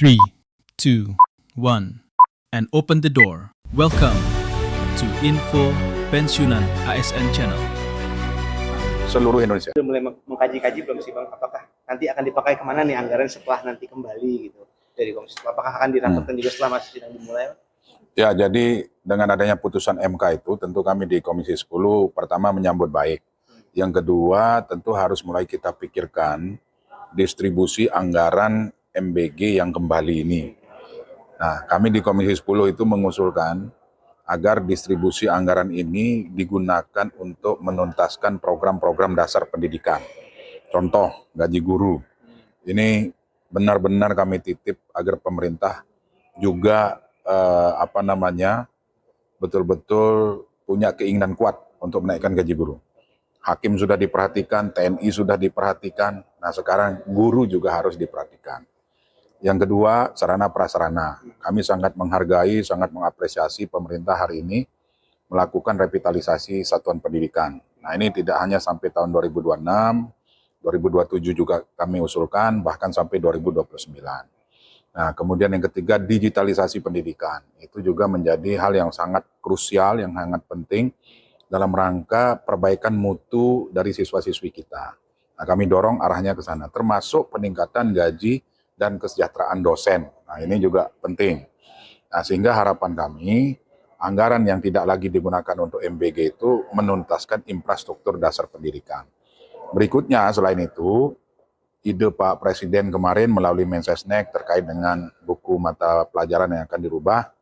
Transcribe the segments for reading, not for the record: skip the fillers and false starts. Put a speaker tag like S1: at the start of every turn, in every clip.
S1: 3, 2, 1, and open the door. Welcome to Info Pensiunan ASN Channel.
S2: Seluruh Indonesia.
S3: Sudah mulai mengkaji-kaji belum sih Bang? Apakah nanti akan dipakai kemana nih anggaran setelah nanti kembali gitu dari Komisi 10? Apakah akan dirangkapkan juga setelah masih sidang dimulai?
S2: Ya, jadi dengan adanya putusan MK itu tentu kami di Komisi 10 pertama menyambut baik. Yang kedua tentu harus mulai kita pikirkan distribusi anggaran MBG yang kembali ini. Nah, kami di Komisi 10 itu mengusulkan agar distribusi anggaran ini digunakan untuk menuntaskan program-program dasar pendidikan. Contoh, gaji guru. Ini benar-benar kami titip agar pemerintah juga betul-betul punya keinginan kuat untuk menaikkan gaji guru. Hakim sudah diperhatikan, TNI sudah diperhatikan, nah sekarang guru juga harus diperhatikan. Yang kedua, sarana prasarana. Kami sangat menghargai, sangat mengapresiasi pemerintah hari ini melakukan revitalisasi satuan pendidikan. Nah ini tidak hanya sampai tahun 2026, 2027 juga kami usulkan, bahkan sampai 2029. Nah kemudian yang ketiga, digitalisasi pendidikan. Itu juga menjadi hal yang sangat krusial, yang sangat penting dalam rangka perbaikan mutu dari siswa-siswi kita. Nah kami dorong arahnya ke sana, termasuk peningkatan gaji dan kesejahteraan dosen. Nah ini juga penting. Nah sehingga harapan kami, anggaran yang tidak lagi digunakan untuk MBG itu menuntaskan infrastruktur dasar pendidikan. Berikutnya selain itu, ide Pak Presiden kemarin melalui Mensesnek terkait dengan buku mata pelajaran yang akan dirubah.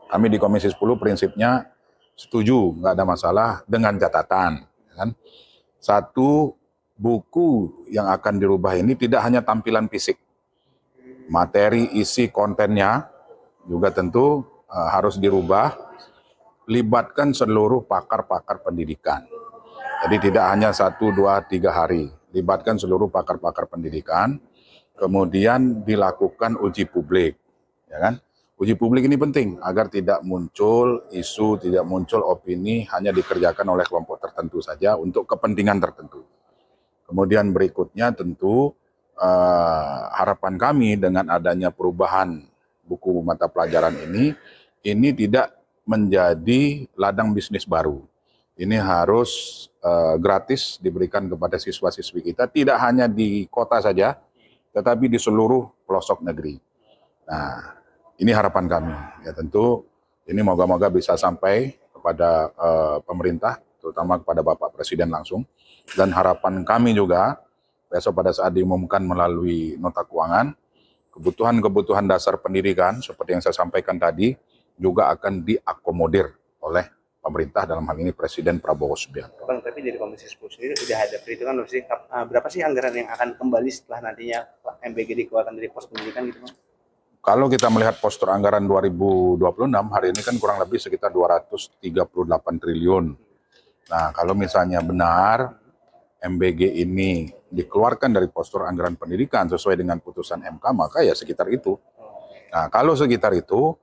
S2: Kami di Komisi 10 prinsipnya setuju, nggak ada masalah dengan catatan. Kan? Satu, buku yang akan dirubah ini tidak hanya tampilan fisik. Materi, isi, kontennya juga tentu harus dirubah, libatkan seluruh pakar-pakar pendidikan. Jadi tidak hanya 1, 2, 3 hari, libatkan seluruh pakar-pakar pendidikan, kemudian dilakukan uji publik. Ya kan? Uji publik ini penting agar tidak muncul isu, tidak muncul opini hanya dikerjakan oleh kelompok tertentu saja untuk kepentingan tertentu. Kemudian berikutnya tentu harapan kami dengan adanya perubahan buku mata pelajaran ini tidak menjadi ladang bisnis baru. Ini harus gratis diberikan kepada siswa-siswi kita, tidak hanya di kota saja, tetapi di seluruh pelosok negeri. Nah, ini harapan kami. Ya tentu ini moga-moga bisa sampai kepada pemerintah, terutama kepada Bapak Presiden langsung. Dan harapan kami juga, besok pada saat diumumkan melalui nota keuangan, kebutuhan-kebutuhan dasar pendidikan seperti yang saya sampaikan tadi juga akan diakomodir oleh pemerintah, dalam hal ini Presiden Prabowo Subianto.
S3: Bang, tapi dari Komisi 10 sendiri sudah ada perhitungan belum sih berapa sih anggaran yang akan kembali setelah nantinya MBG dikeluarkan dari pos pendidikan gitu Bang?
S2: Kalau kita melihat postur anggaran 2026 hari ini kan kurang lebih sekitar 238 triliun. Nah kalau misalnya benar MBG ini dikeluarkan dari postur anggaran pendidikan sesuai dengan putusan MK, maka ya sekitar itu. Nah, kalau sekitar itu,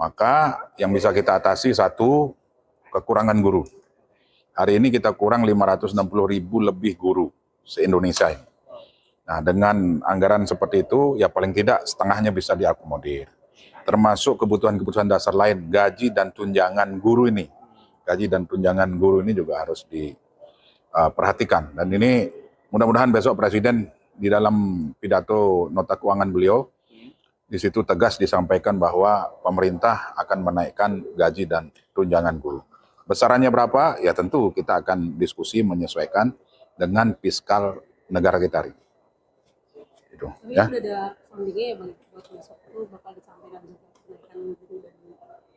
S2: maka yang bisa kita atasi satu, kekurangan guru. Hari ini kita kurang 560.000 lebih guru se-Indonesia ini. Nah, dengan anggaran seperti itu, ya paling tidak setengahnya bisa diakomodir. Termasuk kebutuhan-kebutuhan dasar lain, gaji dan tunjangan guru ini. Gaji dan tunjangan guru ini juga harus perhatikan. Dan ini mudah-mudahan besok Presiden di dalam pidato nota keuangan beliau, di situ tegas disampaikan bahwa pemerintah akan menaikkan gaji dan tunjangan guru. Besarannya berapa? Ya tentu kita akan diskusi menyesuaikan dengan fiskal negara kita hari. Itu,
S4: tapi
S2: ya.
S4: sudah ada fundingnya ya Bang, buat besok itu bakal disampaikan juga kenaikan guru dan...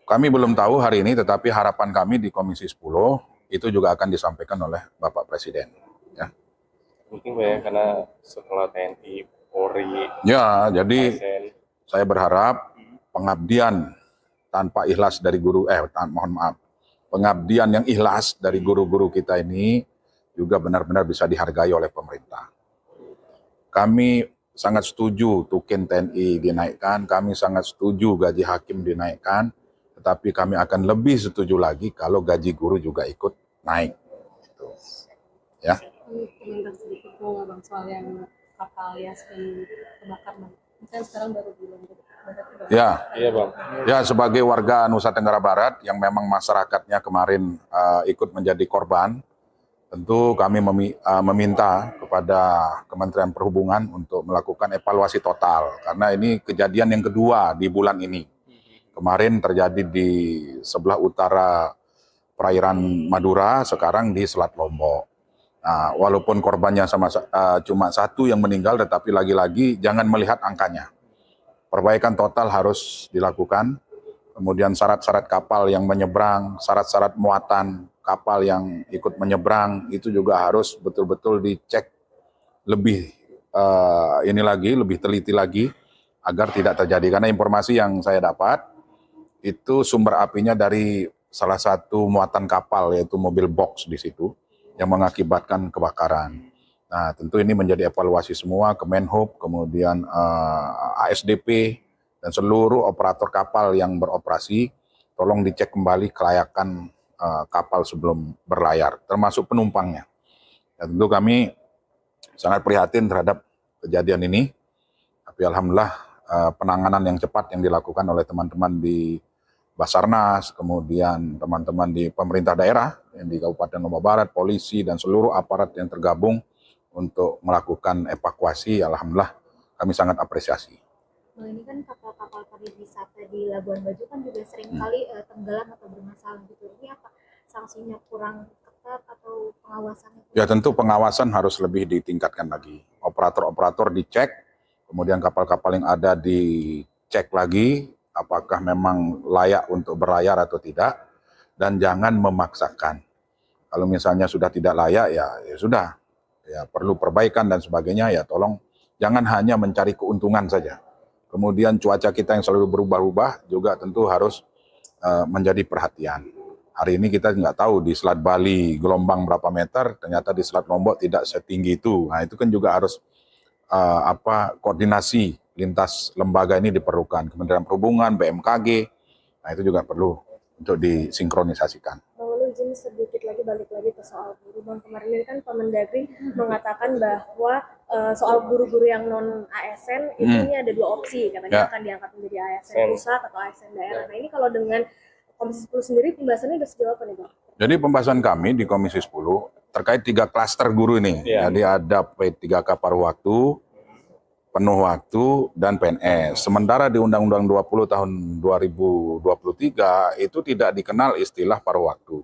S2: Kami belum tahu hari ini, tetapi harapan kami di Komisi 10 itu juga akan disampaikan oleh Bapak Presiden. Ya.
S5: Mungkin ya karena setelah TNI, Polri,
S2: Ya, jadi
S5: ASN,
S2: saya berharap pengabdian tanpa ikhlas dari guru, pengabdian yang ikhlas dari guru-guru kita ini juga benar-benar bisa dihargai oleh pemerintah. Kami sangat setuju tukin TNI dinaikkan, kami sangat setuju gaji hakim dinaikkan, tetapi kami akan lebih setuju lagi kalau gaji guru juga ikut naik. Gitu. Ya.
S4: Komentar sedikit Bang soal yang kapal Yasmin kebakar Bang. Kan sekarang baru di Lombok Barat.
S2: Ya,
S5: Iya bang.
S2: ya sebagai warga Nusa Tenggara Barat yang memang masyarakatnya kemarin ikut menjadi korban, tentu kami meminta kepada Kementerian Perhubungan untuk melakukan evaluasi total karena ini kejadian yang kedua di bulan ini. Kemarin terjadi di sebelah utara perairan Madura, sekarang di Selat Lombok. Nah, walaupun korbannya cuma satu yang meninggal, tetapi lagi-lagi jangan melihat angkanya. Perbaikan total harus dilakukan. Kemudian syarat-syarat kapal yang menyeberang, syarat-syarat muatan kapal yang ikut menyeberang itu juga harus betul-betul dicek lebih lebih teliti lagi agar tidak terjadi. Karena informasi yang saya dapat itu sumber apinya dari salah satu muatan kapal yaitu mobil box di situ yang mengakibatkan kebakaran. Nah, tentu ini menjadi evaluasi semua Kemenhub, kemudian ASDP dan seluruh operator kapal yang beroperasi, tolong dicek kembali kelayakan kapal sebelum berlayar, termasuk penumpangnya. Dan tentu kami sangat prihatin terhadap kejadian ini, tapi alhamdulillah penanganan yang cepat yang dilakukan oleh teman-teman di Basarnas, kemudian teman-teman di pemerintah daerah yang di Kabupaten Lombok Barat, polisi dan seluruh aparat yang tergabung untuk melakukan evakuasi, alhamdulillah kami sangat apresiasi.
S6: Nah, ini kan kapal-kapal pariwisata di Labuan Bajo kan juga sering kali tenggelam atau bermasalah gitu. Ini apa sanksinya kurang ketat atau pengawasannya?
S2: Ya tentu pengawasan harus lebih ditingkatkan lagi. Operator-operator dicek, kemudian kapal-kapal yang ada dicek lagi apakah memang layak untuk berlayar atau tidak, dan jangan memaksakan. Kalau misalnya sudah tidak layak ya sudah, ya perlu perbaikan dan sebagainya, ya tolong jangan hanya mencari keuntungan saja. Kemudian cuaca kita yang selalu berubah-ubah juga tentu harus menjadi perhatian. Hari ini kita nggak tahu di Selat Bali gelombang berapa meter, ternyata di Selat Lombok tidak setinggi itu. Nah itu kan juga harus koordinasi lintas lembaga ini diperlukan. Kementerian Perhubungan, BMKG, nah itu juga perlu untuk disinkronisasikan.
S6: Lalu izin sedikit lagi balik lagi ke soal guru. Bang, kemarin ini kan Pak Mendagri mengatakan bahwa soal guru-guru yang non ASN ini ada dua opsi, katanya akan diangkat menjadi ASN pusat atau ASN daerah. Nah ini kalau dengan Komisi 10 sendiri pembahasannya sudah sejauh apa nih Bang?
S2: Jadi pembahasan kami di Komisi 10 terkait 3 klaster guru ini. Jadi ada P3K paruh waktu, penuh waktu, dan PNS. Sementara di Undang-Undang 20 tahun 2023 itu tidak dikenal istilah paruh waktu.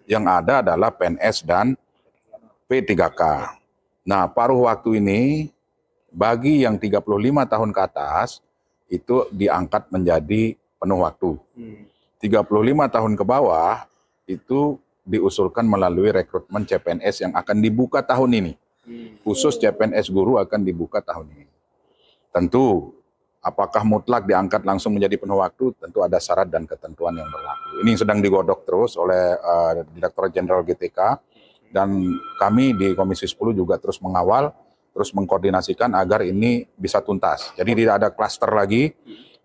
S2: Yang ada adalah PNS dan P3K. Nah, paruh waktu ini bagi yang 35 tahun ke atas itu diangkat menjadi penuh waktu. 35 tahun ke bawah itu diusulkan melalui rekrutmen CPNS yang akan dibuka tahun ini. Khusus CPNS guru akan dibuka tahun ini. Tentu, apakah mutlak diangkat langsung menjadi penuh waktu, tentu ada syarat dan ketentuan yang berlaku. Ini sedang digodok terus oleh Direktur Jenderal GTK, dan kami di Komisi 10 juga terus mengawal, terus mengkoordinasikan agar ini bisa tuntas. Jadi tidak ada klaster lagi,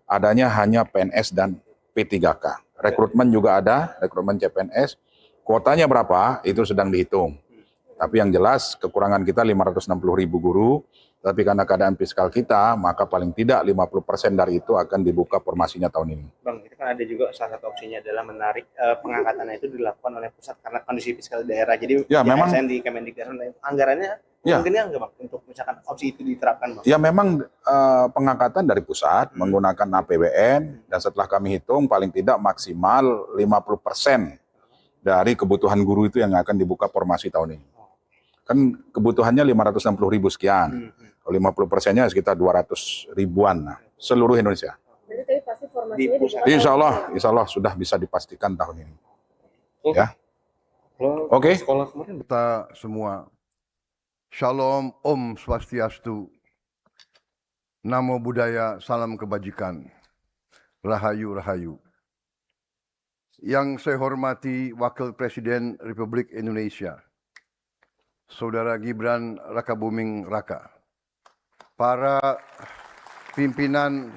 S2: adanya hanya PNS dan P3K. Rekrutmen juga ada, rekrutmen CPNS. Kuotanya berapa, itu sedang dihitung. Tapi yang jelas kekurangan kita 560.000 guru, tapi karena keadaan fiskal kita, maka paling tidak 50% dari itu akan dibuka formasinya tahun ini.
S3: Bang, itu kan ada juga salah satu opsinya adalah menarik pengangkatannya itu dilakukan oleh pusat karena kondisi fiskal daerah. Jadi
S2: ya, memang
S3: di Kemendikbud anggarannya mungkin enggak Bang untuk misalkan opsi itu diterapkan Bang?
S2: Ya memang pengangkatan dari pusat menggunakan APBN, dan setelah kami hitung paling tidak maksimal 50% dari kebutuhan guru itu yang akan dibuka formasi tahun ini. Kan kebutuhannya 560.000 sekian. 50%-nya sekitar 200 ribuan, nah, seluruh Indonesia.
S6: Jadi pasti formasinya
S2: Insya Allah sudah bisa dipastikan tahun ini. Ya. Oke.
S5: Sekolah kemarin
S7: kita semua. Shalom, Om Swastiastu. Namo Buddhaya, salam kebajikan. Rahayu, rahayu. Yang saya hormati Wakil Presiden Republik Indonesia, Saudara Gibran Rakabuming Raka. Para pimpinan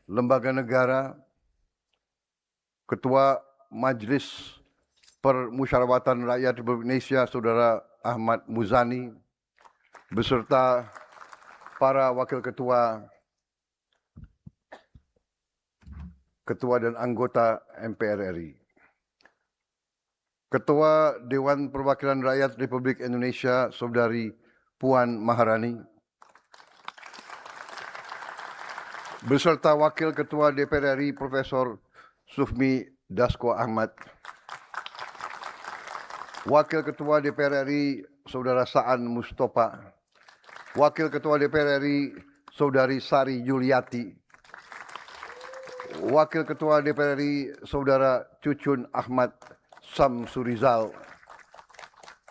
S7: lembaga negara, Ketua Majelis Permusyawaratan Rakyat Republik Indonesia, Saudara Ahmad Muzani, beserta para wakil ketua Ketua dan anggota MPR RI. Ketua Dewan Perwakilan Rakyat Republik Indonesia, Saudari Puan Maharani. Beserta Wakil Ketua DPR RI, Profesor Sufmi Dasko Ahmad. Wakil Ketua DPR RI, Saudara Saan Mustafa. Wakil Ketua DPR RI, Saudari Sari Yuliati. Wakil Ketua DPR RI, Saudara Cucun Ahmad Samsurizal.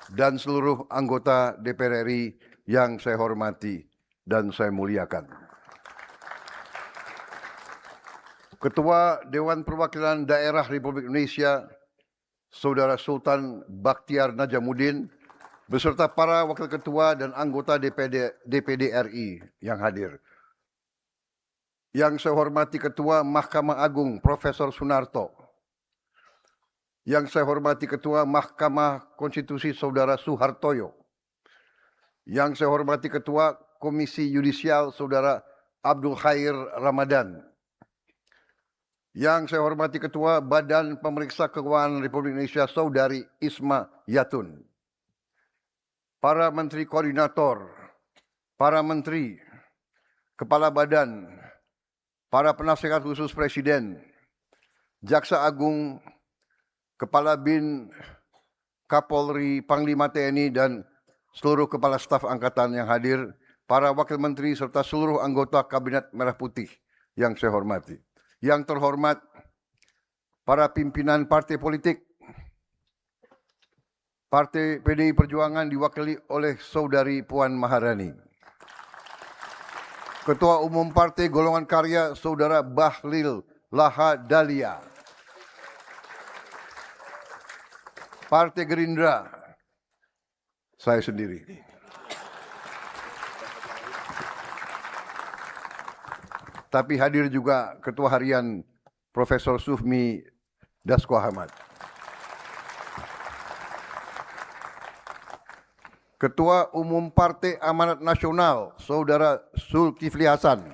S7: Dan seluruh anggota DPR RI yang saya hormati dan saya muliakan. Ketua Dewan Perwakilan Daerah Republik Indonesia, Saudara Sultan Bakhtiar Najamuddin, beserta para wakil ketua dan anggota DPD RI yang hadir. Yang saya hormati Ketua Mahkamah Agung Profesor Sunarto. Yang saya hormati Ketua Mahkamah Konstitusi Saudara Suhartoyo. Yang saya hormati Ketua Komisi Yudisial Saudara Abdul Khair Ramadan. Yang saya hormati Ketua Badan Pemeriksa Keuangan Republik Indonesia Saudari Isma Yatun. Para Menteri Koordinator, para Menteri, Kepala Badan, para Penasihat Khusus Presiden, Jaksa Agung, Kepala BIN, Kapolri, Panglima TNI, dan seluruh Kepala Staf Angkatan yang hadir, para Wakil Menteri, serta seluruh anggota Kabinet Merah Putih yang saya hormati. Yang terhormat, para pimpinan partai politik, Partai PDI Perjuangan diwakili oleh Saudari Puan Maharani. Ketua Umum Partai Golongan Karya, Saudara Bahlil Lahadalia. Partai Gerindra, saya sendiri. Tapi hadir juga Ketua Harian Profesor Sufmi Dasko Ahmad. Ketua Umum Partai Amanat Nasional, Saudara Zulkifli Hasan.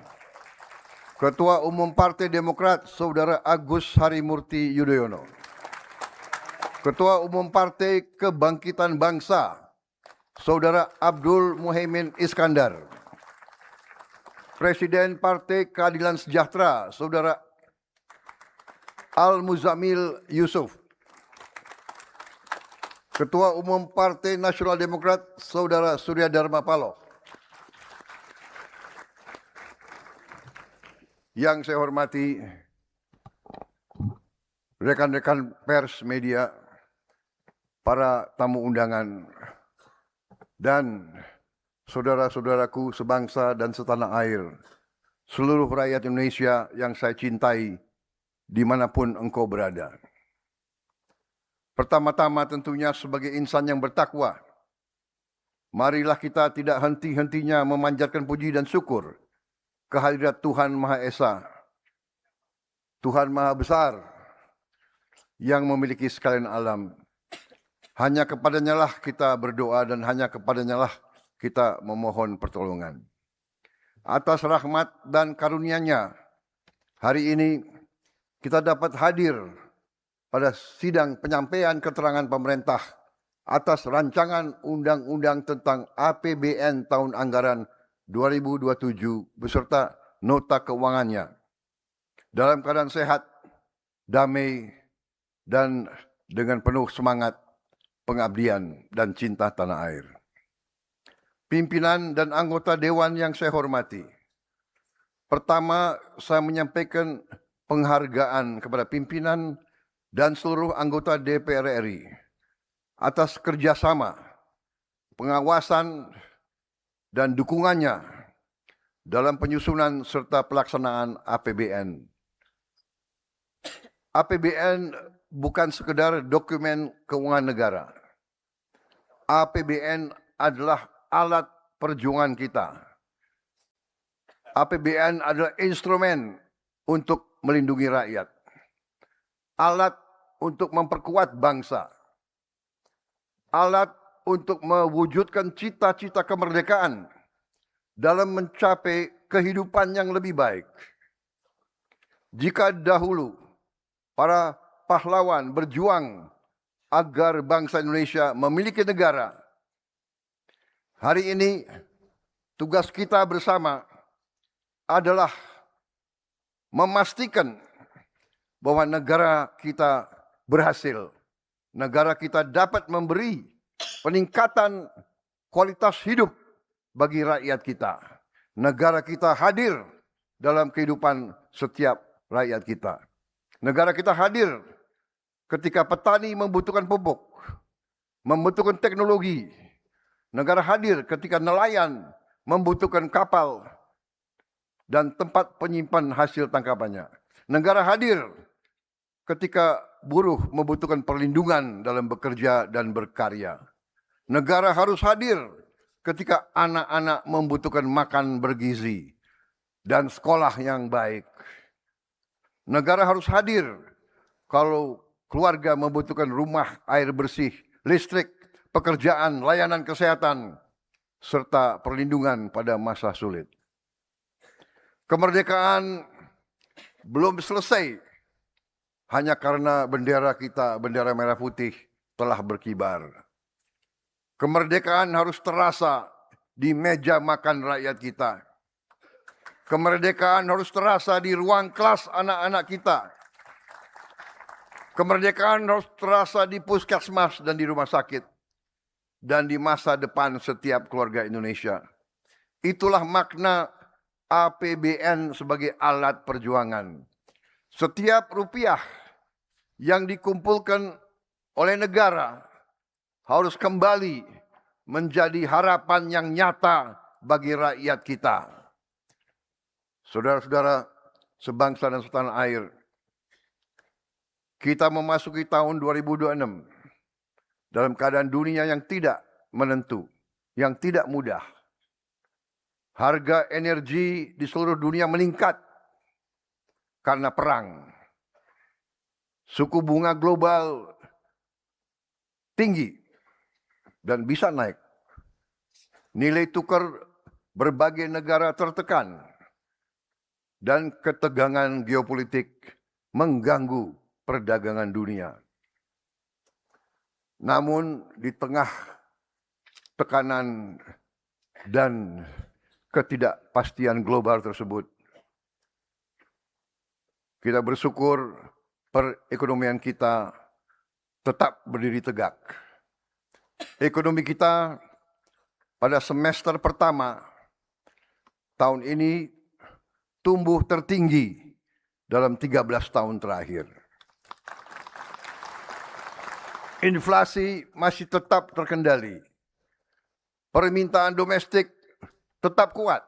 S7: Ketua Umum Partai Demokrat, Saudara Agus Harimurti Yudhoyono. Ketua Umum Partai Kebangkitan Bangsa, Saudara Abdul Muhaimin Iskandar. Presiden Partai Keadilan Sejahtera, Saudara Al-Muzamil Yusuf. Ketua Umum Partai Nasional Demokrat, Saudara Surya Dharma Paloh. Yang saya hormati rekan-rekan pers media, para tamu undangan, dan saudara-saudaraku sebangsa dan setanah air, seluruh rakyat Indonesia yang saya cintai dimanapun engkau berada. Pertama-tama tentunya sebagai insan yang bertakwa, marilah kita tidak henti-hentinya memanjatkan puji dan syukur kehadirat Tuhan Maha Esa, Tuhan Maha Besar, yang memiliki sekalian alam. Hanya kepadanya lah kita berdoa dan hanya kepadanya lah kita memohon pertolongan. Atas rahmat dan karunia-Nya, hari ini kita dapat hadir pada sidang penyampaian keterangan pemerintah atas rancangan undang-undang tentang APBN tahun anggaran 2027 beserta nota keuangannya dalam keadaan sehat, damai, dan dengan penuh semangat pengabdian dan cinta tanah air. Pimpinan dan anggota dewan yang saya hormati, pertama saya menyampaikan penghargaan kepada pimpinan dan seluruh anggota DPR RI atas kerjasama, pengawasan, dan dukungannya dalam penyusunan serta pelaksanaan APBN. APBN bukan sekedar dokumen keuangan negara. APBN adalah alat perjuangan kita. APBN adalah instrumen untuk melindungi rakyat. Alat untuk memperkuat bangsa. Alat untuk mewujudkan cita-cita kemerdekaan dalam mencapai kehidupan yang lebih baik. Jika dahulu para pahlawan berjuang agar bangsa Indonesia memiliki negara, hari ini tugas kita bersama adalah memastikan bahwa negara kita berhasil. Negara kita dapat memberi peningkatan kualitas hidup bagi rakyat kita. Negara kita hadir dalam kehidupan setiap rakyat kita. Negara kita hadir ketika petani membutuhkan pupuk, membutuhkan teknologi. Negara hadir ketika nelayan membutuhkan kapal dan tempat penyimpan hasil tangkapannya. Negara hadir ketika buruh membutuhkan perlindungan dalam bekerja dan berkarya. Negara harus hadir ketika anak-anak membutuhkan makan bergizi dan sekolah yang baik. Negara harus hadir kalau keluarga membutuhkan rumah, air bersih, listrik, pekerjaan, layanan kesehatan, serta perlindungan pada masa sulit. Kemerdekaan belum selesai hanya karena bendera kita, bendera merah putih, telah berkibar. Kemerdekaan harus terasa di meja makan rakyat kita. Kemerdekaan harus terasa di ruang kelas anak-anak kita. Kemerdekaan harus terasa di puskesmas dan di rumah sakit. Dan di masa depan setiap keluarga Indonesia. Itulah makna APBN sebagai alat perjuangan. Setiap rupiah yang dikumpulkan oleh negara harus kembali menjadi harapan yang nyata bagi rakyat kita. Saudara-saudara sebangsa dan setanah air, kita memasuki tahun 2026 dalam keadaan dunia yang tidak menentu, yang tidak mudah. Harga energi di seluruh dunia meningkat karena perang. Suku bunga global tinggi dan bisa naik. Nilai tukar berbagai negara tertekan dan ketegangan geopolitik mengganggu perdagangan dunia. Namun di tengah tekanan dan ketidakpastian global tersebut, kita bersyukur perekonomian kita tetap berdiri tegak. Ekonomi kita pada semester pertama tahun ini tumbuh tertinggi dalam 13 tahun terakhir. Inflasi masih tetap terkendali. Permintaan domestik tetap kuat.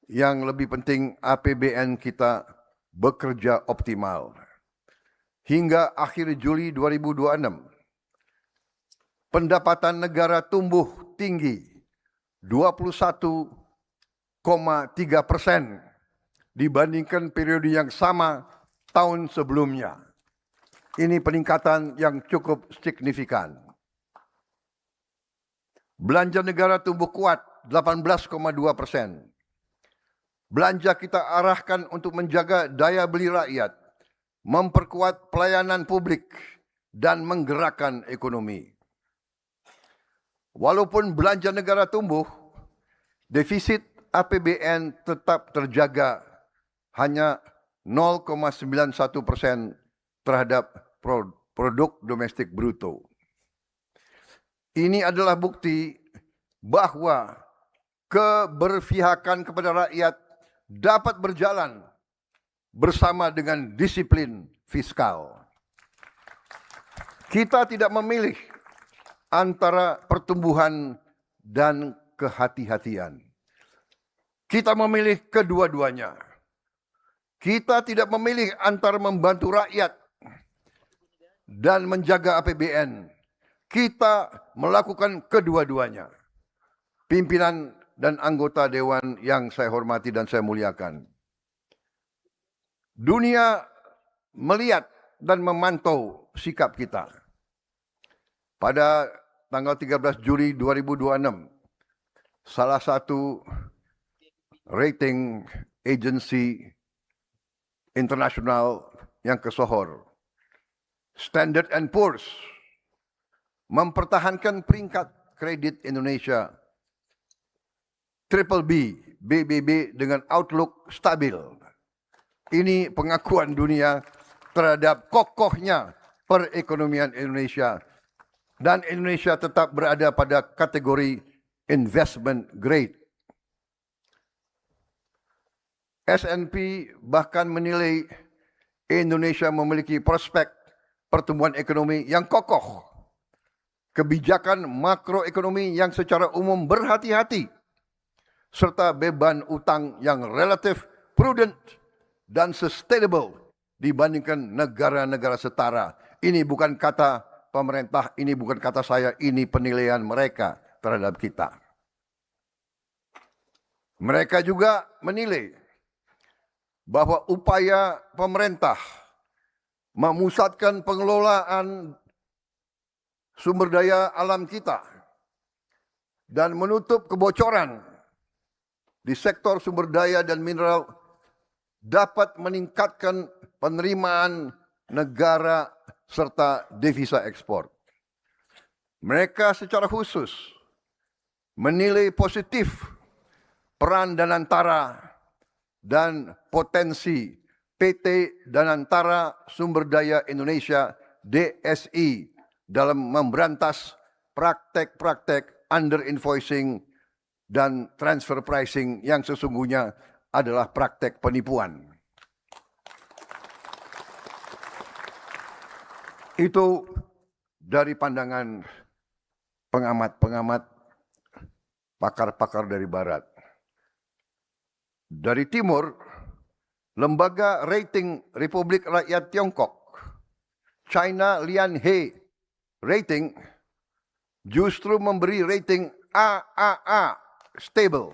S7: Yang lebih penting, APBN kita bekerja optimal. Hingga akhir Juli 2026, pendapatan negara tumbuh tinggi 21,3% dibandingkan periode yang sama tahun sebelumnya. Ini peningkatan yang cukup signifikan. Belanja negara tumbuh kuat 18,2%. Belanja kita arahkan untuk menjaga daya beli rakyat, memperkuat pelayanan publik, dan menggerakkan ekonomi. Walaupun belanja negara tumbuh, defisit APBN tetap terjaga hanya 0,91% terhadap produk domestik bruto. Ini adalah bukti bahwa keberpihakan kepada rakyat dapat berjalan bersama dengan disiplin fiskal. Kita tidak memilih antara pertumbuhan dan kehati-hatian. Kita memilih kedua-duanya. Kita tidak memilih antara membantu rakyat dan menjaga APBN. Kita melakukan kedua-duanya. Pimpinan dan anggota dewan yang saya hormati dan saya muliakan. Dunia melihat dan memantau sikap kita. Pada tanggal 13 Juli 2026, salah satu rating agency internasional yang kesohor. Standard and Poor's mempertahankan peringkat kredit Indonesia triple B, BBB dengan outlook stabil. Ini pengakuan dunia terhadap kokohnya perekonomian Indonesia, dan Indonesia tetap berada pada kategori investment grade. S&P bahkan menilai Indonesia memiliki prospek pertumbuhan ekonomi yang kokoh, kebijakan makroekonomi yang secara umum berhati-hati, serta beban utang yang relatif prudent dan sustainable dibandingkan negara-negara setara. Ini bukan kata pemerintah, ini bukan kata saya, ini penilaian mereka terhadap kita. Mereka juga menilai bahwa upaya pemerintah memusatkan pengelolaan sumber daya alam kita dan menutup kebocoran di sektor sumber daya dan mineral dapat meningkatkan penerimaan negara serta devisa ekspor. Mereka secara khusus menilai positif peran Danantara dan potensi PT Danantara Sumber Daya Indonesia DSI dalam memberantas praktek-praktek under invoicing dan transfer pricing yang sesungguhnya adalah praktek penipuan. Itu dari pandangan pengamat-pengamat, pakar-pakar dari barat. Dari timur, lembaga rating Republik Rakyat Tiongkok, China Lianhe Rating, justru memberi rating AAA, stable,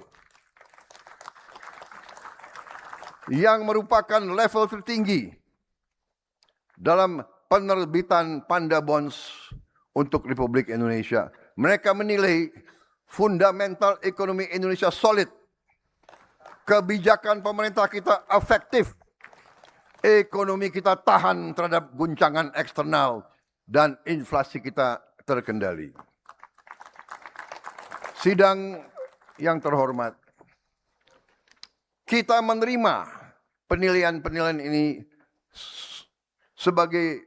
S7: yang merupakan level tertinggi dalam penerbitan Panda Bonds untuk Republik Indonesia. Mereka menilai fundamental ekonomi Indonesia solid, kebijakan pemerintah kita efektif, ekonomi kita tahan terhadap guncangan eksternal, dan inflasi kita terkendali. Sidang yang terhormat, kita menerima penilaian-penilaian ini sebagai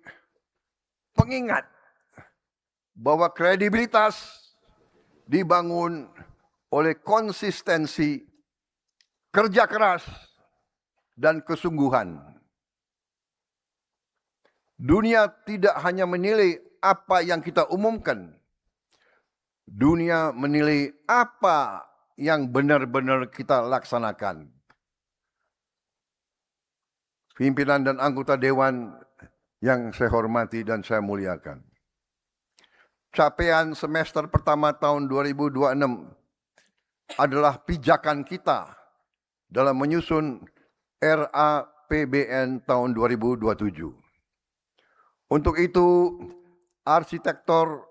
S7: pengingat bahwa kredibilitas dibangun oleh konsistensi, kerja keras, dan kesungguhan. Dunia tidak hanya menilai apa yang kita umumkan, dunia menilai apa yang benar-benar kita laksanakan. Pimpinan dan anggota dewan yang saya hormati dan saya muliakan, capaian semester pertama tahun 2026 adalah pijakan kita dalam menyusun RAPBN tahun 2027. Untuk itu, arsitektur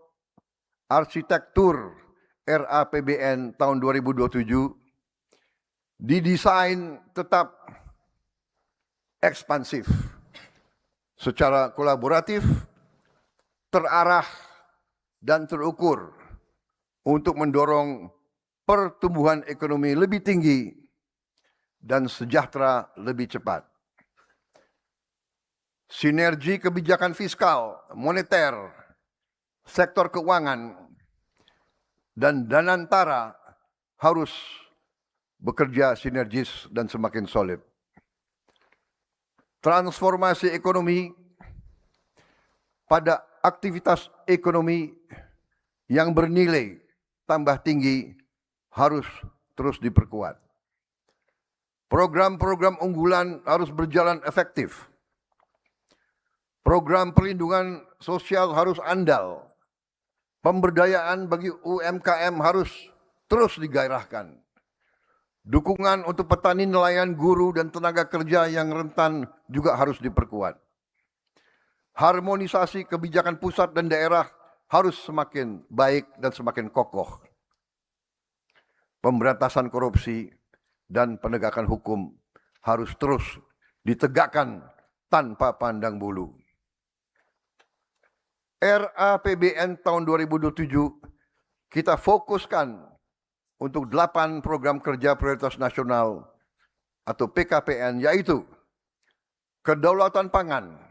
S7: RAPBN tahun 2027 didesain tetap ekspansif, secara kolaboratif, terarah, dan terukur untuk mendorong pertumbuhan ekonomi lebih tinggi dan sejahtera lebih cepat. Sinergi kebijakan fiskal, moneter, sektor keuangan, dan Danantara harus bekerja sinergis dan semakin solid. Transformasi ekonomi pada aktivitas ekonomi yang bernilai tambah tinggi harus terus diperkuat. Program-program unggulan harus berjalan efektif. Program perlindungan sosial harus andal. Pemberdayaan bagi UMKM harus terus digairahkan. Dukungan untuk petani, nelayan, guru, dan tenaga kerja yang rentan juga harus diperkuat. Harmonisasi kebijakan pusat dan daerah harus semakin baik dan semakin kokoh. Pemberantasan korupsi dan penegakan hukum harus terus ditegakkan tanpa pandang bulu. RAPBN tahun 2027 kita fokuskan untuk 8 program kerja prioritas nasional atau PKPN, yaitu kedaulatan pangan,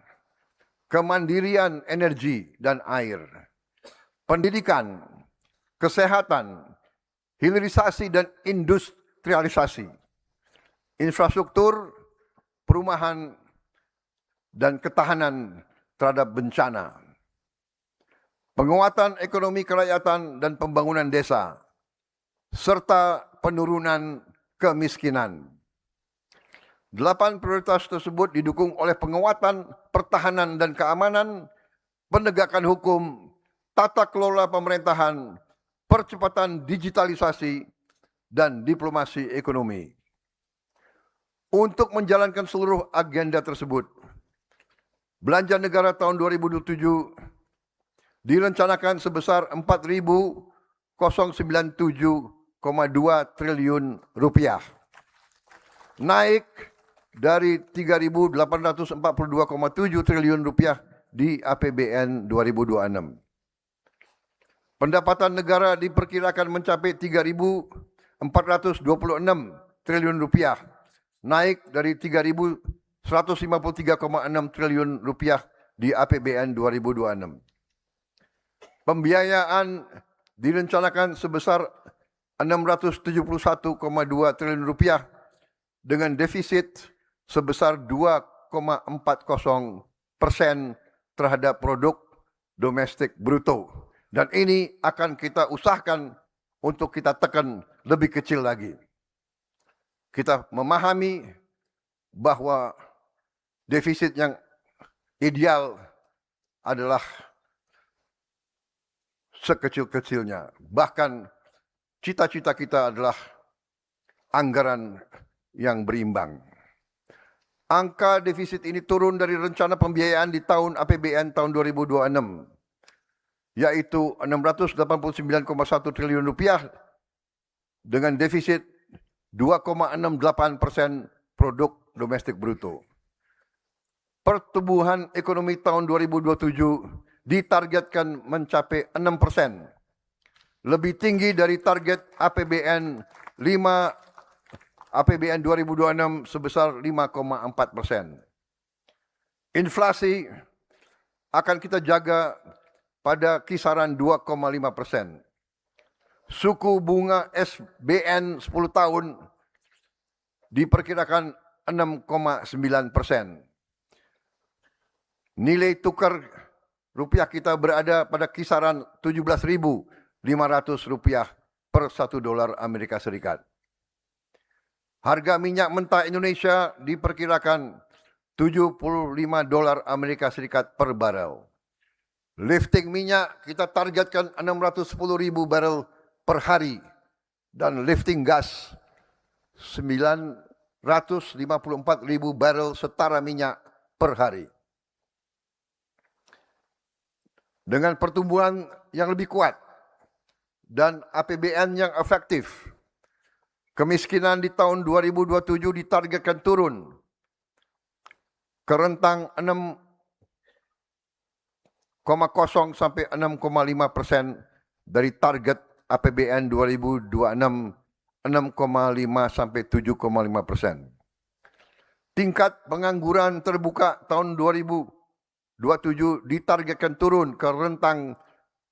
S7: kemandirian energi dan air, pendidikan, kesehatan, hilirisasi dan industrialisasi, infrastruktur, perumahan, dan ketahanan terhadap bencana, penguatan ekonomi kerakyatan dan pembangunan desa, serta penurunan kemiskinan. 8 prioritas tersebut didukung oleh penguatan pertahanan dan keamanan, penegakan hukum, tata kelola pemerintahan, percepatan digitalisasi, dan diplomasi ekonomi. Untuk menjalankan seluruh agenda tersebut, belanja negara tahun 2027 direncanakan sebesar 4.097,2 triliun rupiah, naik dari 3.842,7 triliun rupiah di APBN 2026. Pendapatan negara diperkirakan mencapai 3.426 triliun rupiah, naik dari 3.153,6 triliun rupiah di APBN 2026. Pembiayaan direncanakan sebesar 671,2 triliun rupiah dengan defisit sebesar 2,40% terhadap produk domestik bruto. Dan ini akan kita usahakan untuk kita tekan lebih kecil lagi. Kita memahami bahwa defisit yang ideal adalah sekecil-kecilnya. Bahkan cita-cita kita adalah anggaran yang berimbang. Angka defisit ini turun dari rencana pembiayaan di tahun APBN tahun 2026, yaitu 689,1 triliun rupiah dengan defisit 2,68% produk domestik bruto. Pertumbuhan ekonomi tahun 2027 ditargetkan mencapai 6%, lebih tinggi dari target APBN 2026 sebesar 5,4%. Inflasi akan kita jaga pada kisaran 2,5%. Suku bunga SBN 10 tahun diperkirakan 6,9%. Nilai tukar rupiah kita berada pada kisaran 17.500 rupiah per 1 dolar Amerika Serikat. Harga minyak mentah Indonesia diperkirakan 75 dolar Amerika Serikat per barel. Lifting minyak kita targetkan 610.000 barel per hari dan lifting gas 954.000 barel setara minyak per hari. Dengan pertumbuhan yang lebih kuat dan APBN yang efektif, kemiskinan di tahun 2027 ditargetkan turun ke rentang 6,0 sampai 6,5% dari target APBN 2026 6,5 sampai 7,5%. Tingkat pengangguran terbuka tahun 2027 ditargetkan turun ke rentang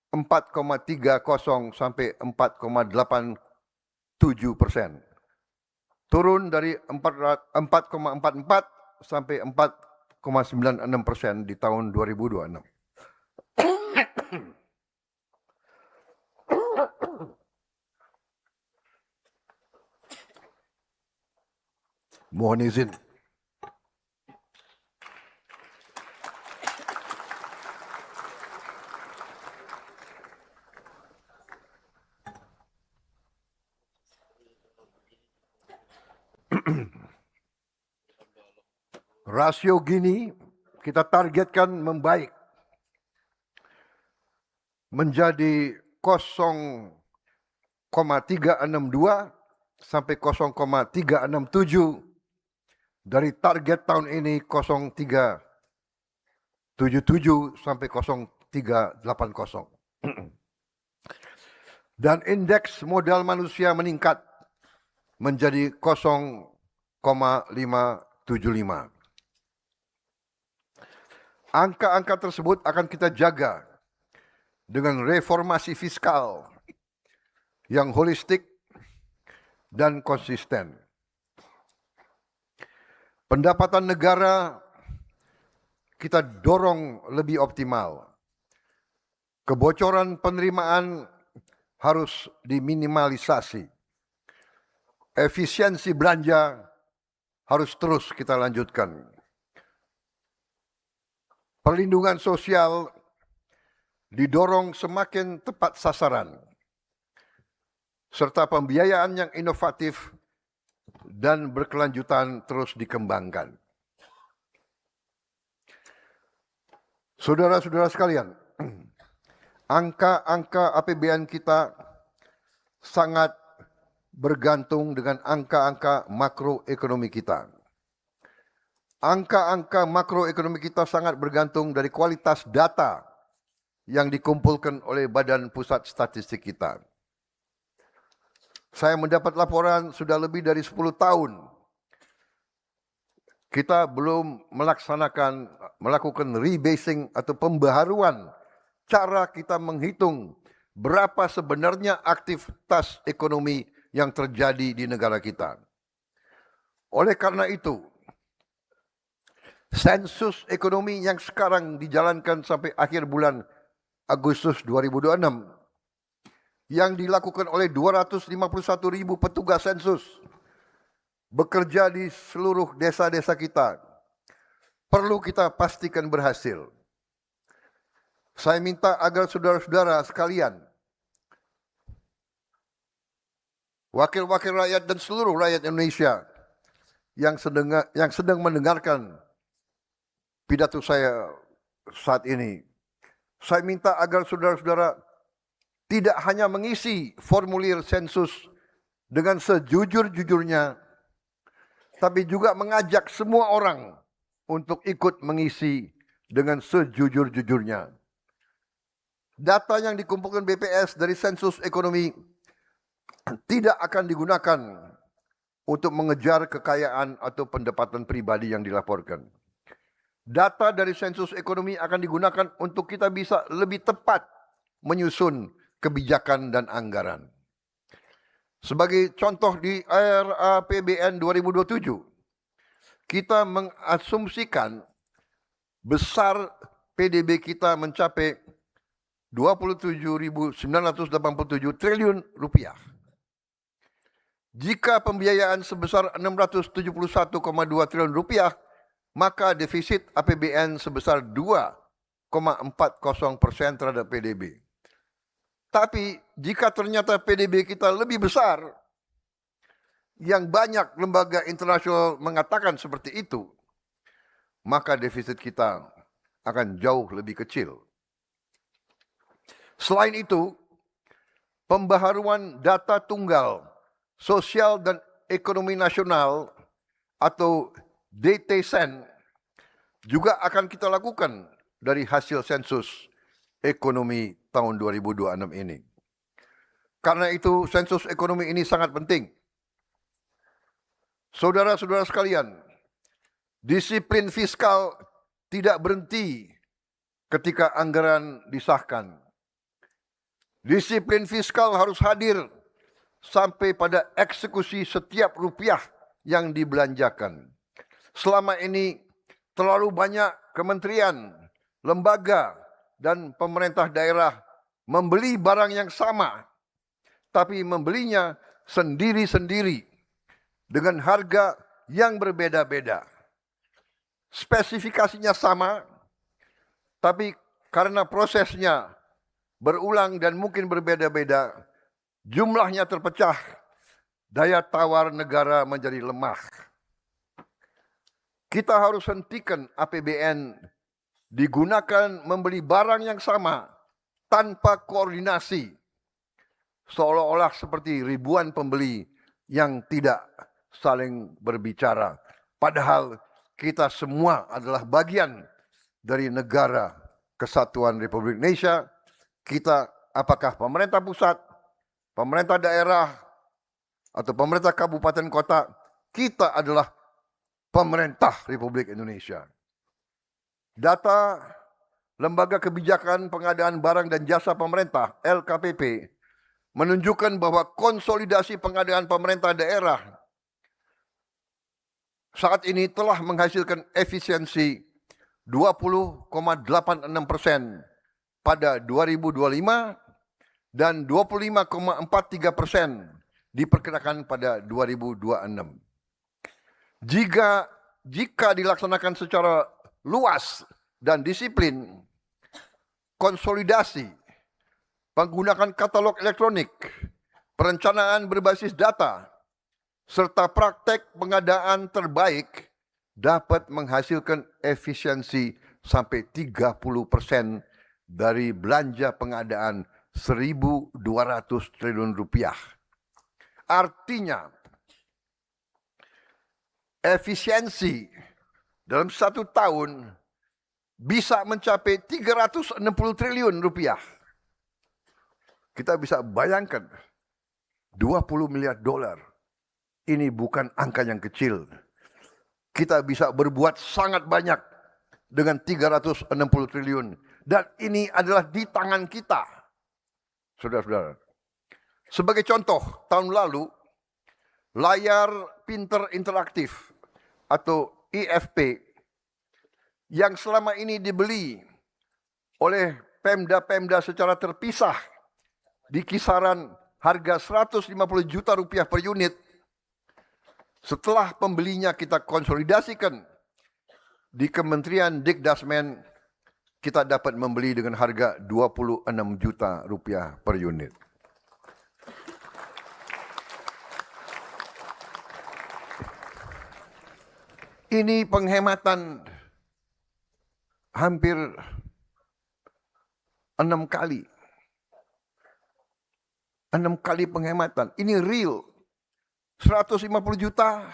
S7: 4,30 sampai 4,87%. Turun dari 4,44 sampai 4,96% di tahun 2026. Mohon izin. Rasio Gini kita targetkan membaik menjadi 0,362 sampai 0,367 dari target tahun ini 0377 sampai 0380. Dan indeks modal manusia meningkat menjadi 0,575. Angka-angka tersebut akan kita jaga dengan reformasi fiskal yang holistik dan konsisten. Pendapatan negara kita dorong lebih optimal. Kebocoran penerimaan harus diminimalisasi. Efisiensi belanja harus terus kita lanjutkan. Perlindungan sosial didorong semakin tepat sasaran, serta pembiayaan yang inovatif dan berkelanjutan terus dikembangkan. Saudara-saudara sekalian, angka-angka APBN kita sangat bergantung dengan angka-angka makroekonomi kita. Angka-angka makroekonomi kita sangat bergantung dari kualitas data yang dikumpulkan oleh Badan Pusat Statistik kita. Saya mendapat laporan sudah lebih dari 10 tahun kita belum melakukan rebasing atau pembaharuan cara kita menghitung berapa sebenarnya aktivitas ekonomi yang terjadi di negara kita. Oleh karena itu, sensus ekonomi yang sekarang dijalankan sampai akhir bulan Agustus 2026 yang dilakukan oleh 251.000 petugas sensus bekerja di seluruh desa-desa kita, perlu kita pastikan berhasil. Saya minta agar saudara-saudara sekalian, wakil-wakil rakyat dan seluruh rakyat Indonesia yang sedang mendengarkan pidato saya saat ini, saya minta agar saudara-saudara tidak hanya mengisi formulir sensus dengan sejujur-jujurnya, tapi juga mengajak semua orang untuk ikut mengisi dengan sejujur-jujurnya. Data yang dikumpulkan BPS dari sensus ekonomi tidak akan digunakan untuk mengejar kekayaan atau pendapatan pribadi yang dilaporkan. Data dari sensus ekonomi akan digunakan untuk kita bisa lebih tepat menyusun kebijakan dan anggaran. Sebagai contoh di RAPBN 2027, kita mengasumsikan besar PDB kita mencapai 27.987 triliun rupiah. Jika pembiayaan sebesar 671,2 triliun rupiah, maka defisit APBN sebesar 2,40% terhadap PDB. Tapi jika ternyata PDB kita lebih besar, yang banyak lembaga internasional mengatakan seperti itu, maka defisit kita akan jauh lebih kecil. Selain itu, pembaharuan data tunggal sosial dan ekonomi nasional atau DTSEN juga akan kita lakukan dari hasil sensus ekonomi tahun 2026 ini. Karena itu sensus ekonomi ini sangat penting. Saudara-saudara sekalian, disiplin fiskal tidak berhenti ketika anggaran disahkan. Disiplin fiskal harus hadir sampai pada eksekusi setiap rupiah yang dibelanjakan. Selama ini terlalu banyak kementerian, lembaga, dan pemerintah daerah membeli barang yang sama, tapi membelinya sendiri-sendiri dengan harga yang berbeda-beda. Spesifikasinya sama, tapi karena prosesnya berulang dan mungkin berbeda-beda, jumlahnya terpecah, daya tawar negara menjadi lemah. Kita harus hentikan APBN digunakan membeli barang yang sama tanpa koordinasi, seolah-olah seperti ribuan pembeli yang tidak saling berbicara Padahal kita semua adalah bagian dari negara Kesatuan Republik Indonesia. Kita apakah pemerintah pusat, pemerintah daerah, atau pemerintah kabupaten kota, kita adalah pemerintah Republik Indonesia. Data Lembaga Kebijakan Pengadaan Barang dan Jasa Pemerintah LKPP menunjukkan bahwa konsolidasi pengadaan pemerintah daerah saat ini telah menghasilkan efisiensi 20,86% pada 2025 dan 25,43% diperkirakan pada 2026. Jika dilaksanakan secara luas dan disiplin, konsolidasi, penggunaan katalog elektronik, perencanaan berbasis data, serta praktek pengadaan terbaik dapat menghasilkan efisiensi sampai 30% dari belanja pengadaan 1.200 triliun rupiah. Artinya, efisiensi dalam 1 tahun bisa mencapai 360 triliun rupiah. Kita bisa bayangkan 20 miliar dolar. Ini bukan angka yang kecil. Kita bisa berbuat sangat banyak dengan 360 triliun. Dan ini adalah di tangan kita. Saudara-saudara. Sebagai contoh, tahun lalu, layar pintar interaktif atau IFP yang selama ini dibeli oleh Pemda-Pemda secara terpisah di kisaran harga 150 juta rupiah per unit. Setelah pembelinya kita konsolidasikan di Kementerian Dikdasmen, kita dapat membeli dengan harga 26 juta rupiah per unit. Ini penghematan hampir 6 kali. 6 kali penghematan. Ini real. 150 juta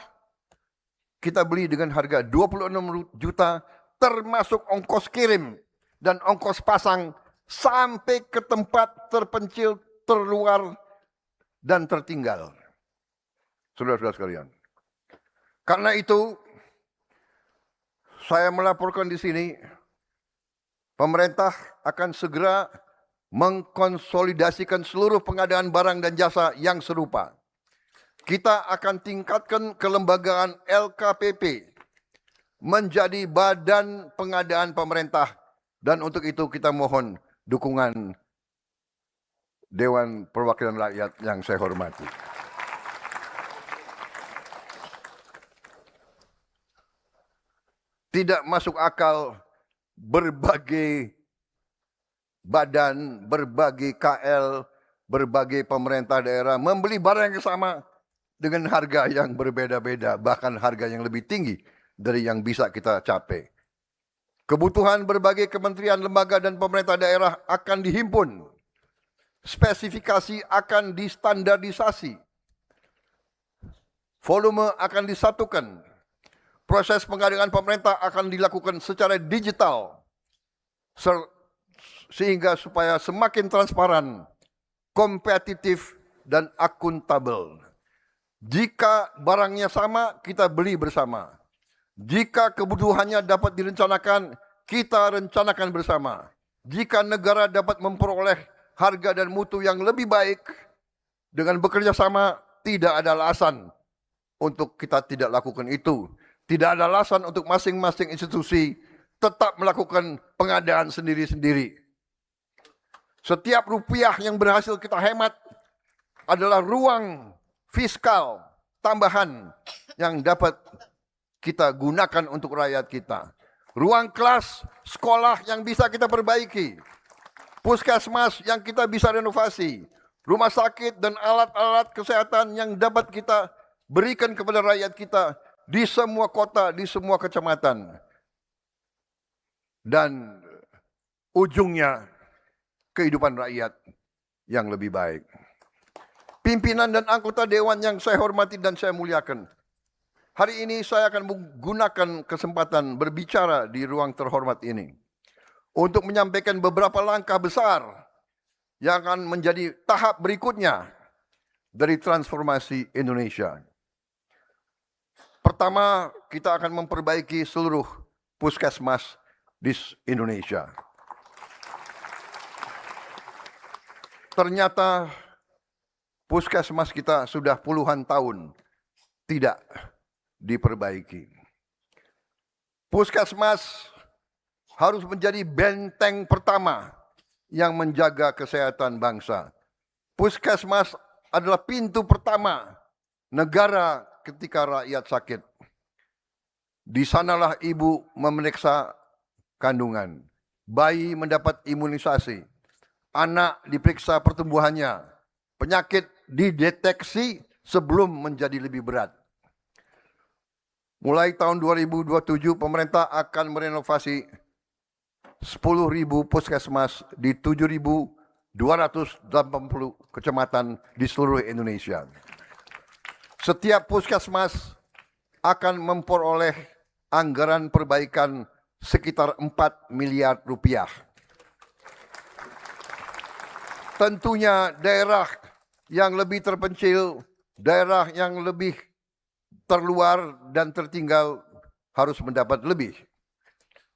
S7: kita beli dengan harga 26 juta termasuk ongkos kirim dan ongkos pasang sampai ke tempat terpencil, terluar, dan tertinggal. Saudara-saudara sekalian. Karena itu, saya melaporkan di sini, pemerintah akan segera mengkonsolidasikan seluruh pengadaan barang dan jasa yang serupa. Kita akan tingkatkan kelembagaan LKPP menjadi badan pengadaan pemerintah. Dan untuk itu kita mohon dukungan Dewan Perwakilan Rakyat yang saya hormati. Tidak masuk akal berbagai badan, berbagai KL, berbagai pemerintah daerah membeli barang yang sama dengan harga yang berbeda-beda, bahkan harga yang lebih tinggi dari yang bisa kita capai. Kebutuhan berbagai kementerian, lembaga, dan pemerintah daerah akan dihimpun. Spesifikasi akan distandardisasi. Volume akan disatukan. Proses pengadaan pemerintah akan dilakukan secara digital. Sehingga supaya semakin transparan, kompetitif, dan akuntabel. Jika barangnya sama, kita beli bersama. Jika kebutuhannya dapat direncanakan, kita rencanakan bersama. Jika negara dapat memperoleh harga dan mutu yang lebih baik dengan bekerja sama, tidak ada alasan untuk kita tidak lakukan itu. Tidak ada alasan untuk masing-masing institusi tetap melakukan pengadaan sendiri-sendiri. Setiap rupiah yang berhasil kita hemat adalah ruang fiskal tambahan yang dapat kita gunakan untuk rakyat kita. Ruang kelas sekolah yang bisa kita perbaiki. Puskesmas yang kita bisa renovasi. Rumah sakit dan alat-alat kesehatan yang dapat kita berikan kepada rakyat kita di semua kota, di semua kecamatan. Dan ujungnya kehidupan rakyat yang lebih baik. Pimpinan dan anggota dewan yang saya hormati dan saya muliakan. hari ini saya akan menggunakan kesempatan berbicara di ruang terhormat ini untuk menyampaikan beberapa langkah besar yang akan menjadi tahap berikutnya dari transformasi Indonesia. Pertama, kita akan memperbaiki seluruh puskesmas di Indonesia. Ternyata puskesmas kita sudah puluhan tahun tidak diperbaiki. Puskesmas harus menjadi benteng pertama yang menjaga kesehatan bangsa. Puskesmas adalah pintu pertama negara ketika rakyat sakit. Di sanalah ibu memeriksa kandungan, bayi mendapat imunisasi, anak diperiksa pertumbuhannya, penyakit dideteksi sebelum menjadi lebih berat. Mulai tahun 2027 pemerintah akan merenovasi 10.000 puskesmas di 7.280 kecamatan di seluruh Indonesia. Setiap puskesmas akan memperoleh anggaran perbaikan sekitar 4 miliar rupiah. Tentunya daerah yang lebih terpencil, daerah yang lebih terluar dan tertinggal harus mendapat lebih.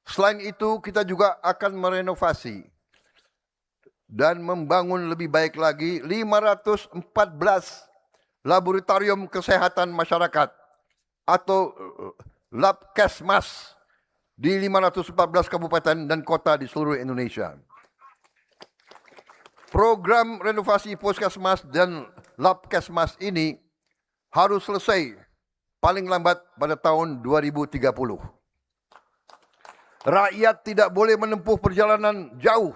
S7: Selain itu, kita juga akan merenovasi dan membangun lebih baik lagi 514 laboratorium kesehatan masyarakat atau Labkesmas di 514 kabupaten dan kota di seluruh Indonesia. Program renovasi puskesmas dan Labkesmas ini harus selesai paling lambat pada tahun 2030. Rakyat tidak boleh menempuh perjalanan jauh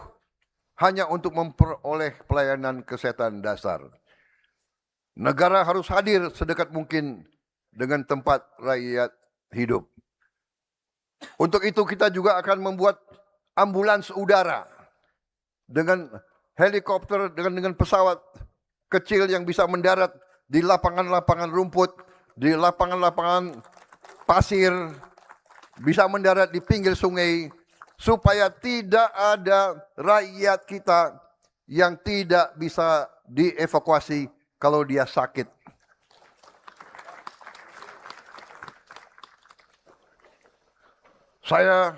S7: hanya untuk memperoleh pelayanan kesehatan dasar. Negara harus hadir sedekat mungkin dengan tempat rakyat hidup. Untuk itu kita juga akan membuat ambulans udara dengan helikopter, dengan pesawat kecil yang bisa mendarat di lapangan-lapangan rumput, di lapangan-lapangan pasir, bisa mendarat di pinggir sungai, supaya tidak ada rakyat kita yang tidak bisa dievakuasi kalau dia sakit. Saya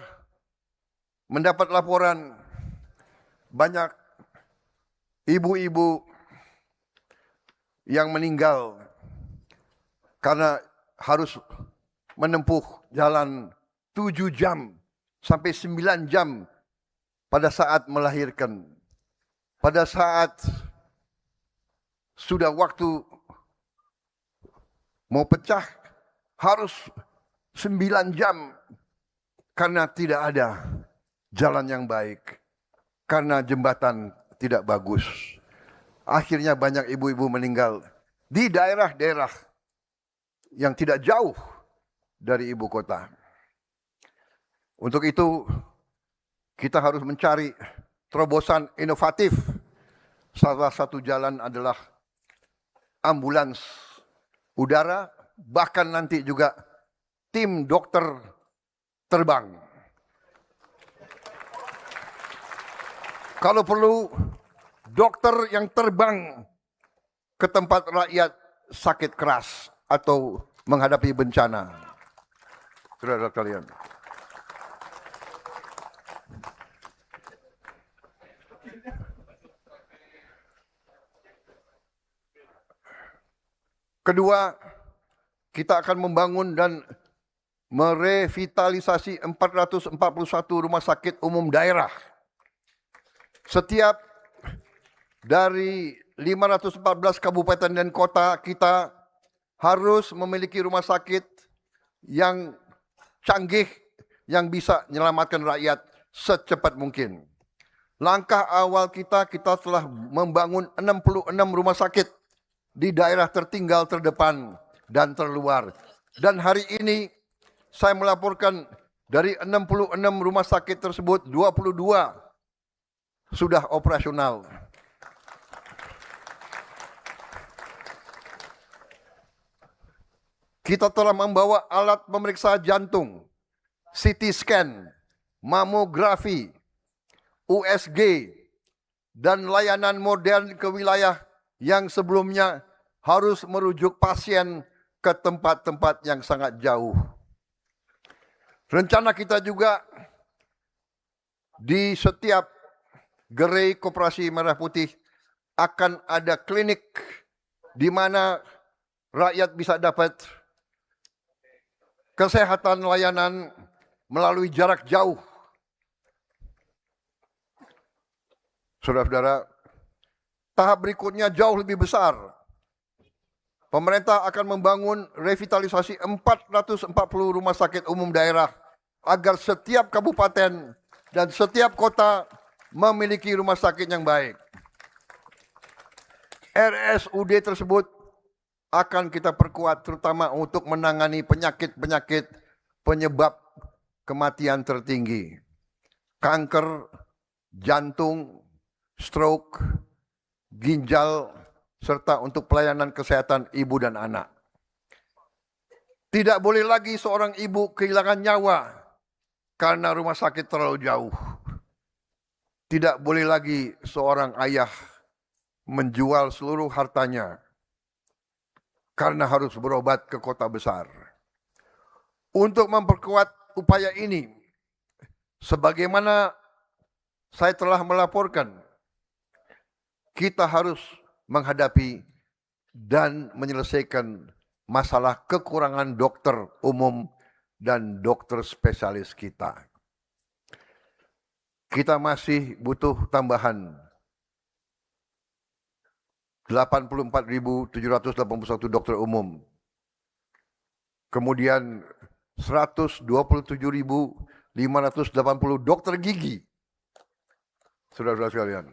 S7: mendapat laporan banyak ibu-ibu yang meninggal karena harus menempuh jalan 7 jam sampai 9 jam pada saat melahirkan. Pada saat sudah waktu mau pecah harus 9 jam karena tidak ada jalan yang baik, karena jembatan tidak bagus. Akhirnya banyak ibu-ibu meninggal di daerah-daerah yang tidak jauh dari ibu kota. Untuk itu, kita harus mencari terobosan inovatif. Salah satu jalan adalah ambulans udara, bahkan nanti juga tim dokter terbang. Kalau perlu, dokter yang terbang ke tempat rakyat sakit keras atau menghadapi bencana. Saudara kalian. Kedua, kita akan membangun dan merevitalisasi 441 rumah sakit umum daerah. Setiap dari 514 kabupaten dan kota kita harus memiliki rumah sakit yang canggih yang bisa menyelamatkan rakyat secepat mungkin. Langkah awal kita telah membangun 66 rumah sakit di daerah tertinggal, terdepan, dan terluar. Dan hari ini saya melaporkan dari 66 rumah sakit tersebut 22 sudah operasional. Kita telah membawa alat pemeriksa jantung, CT scan, mamografi, USG, dan layanan modern ke wilayah yang sebelumnya harus merujuk pasien ke tempat-tempat yang sangat jauh. Rencana kita juga di setiap gerai Koperasi Merah Putih akan ada klinik di mana rakyat bisa dapat kesehatan layanan melalui jarak jauh. Saudara-saudara, tahap berikutnya jauh lebih besar. Pemerintah akan membangun revitalisasi 440 rumah sakit umum daerah agar setiap kabupaten dan setiap kota memiliki rumah sakit yang baik. RSUD tersebut akan kita perkuat terutama untuk menangani penyakit-penyakit penyebab kematian tertinggi. Kanker, jantung, stroke, ginjal, serta untuk pelayanan kesehatan ibu dan anak. Tidak boleh lagi seorang ibu kehilangan nyawa karena rumah sakit terlalu jauh. Tidak boleh lagi seorang ayah menjual seluruh hartanya karena harus berobat ke kota besar. Untuk memperkuat upaya ini, sebagaimana saya telah melaporkan, kita harus menghadapi dan menyelesaikan masalah kekurangan dokter umum dan dokter spesialis kita. Kita masih butuh tambahan 84.781 dokter umum. Kemudian 127.580 dokter gigi. Saudara-saudara sekalian.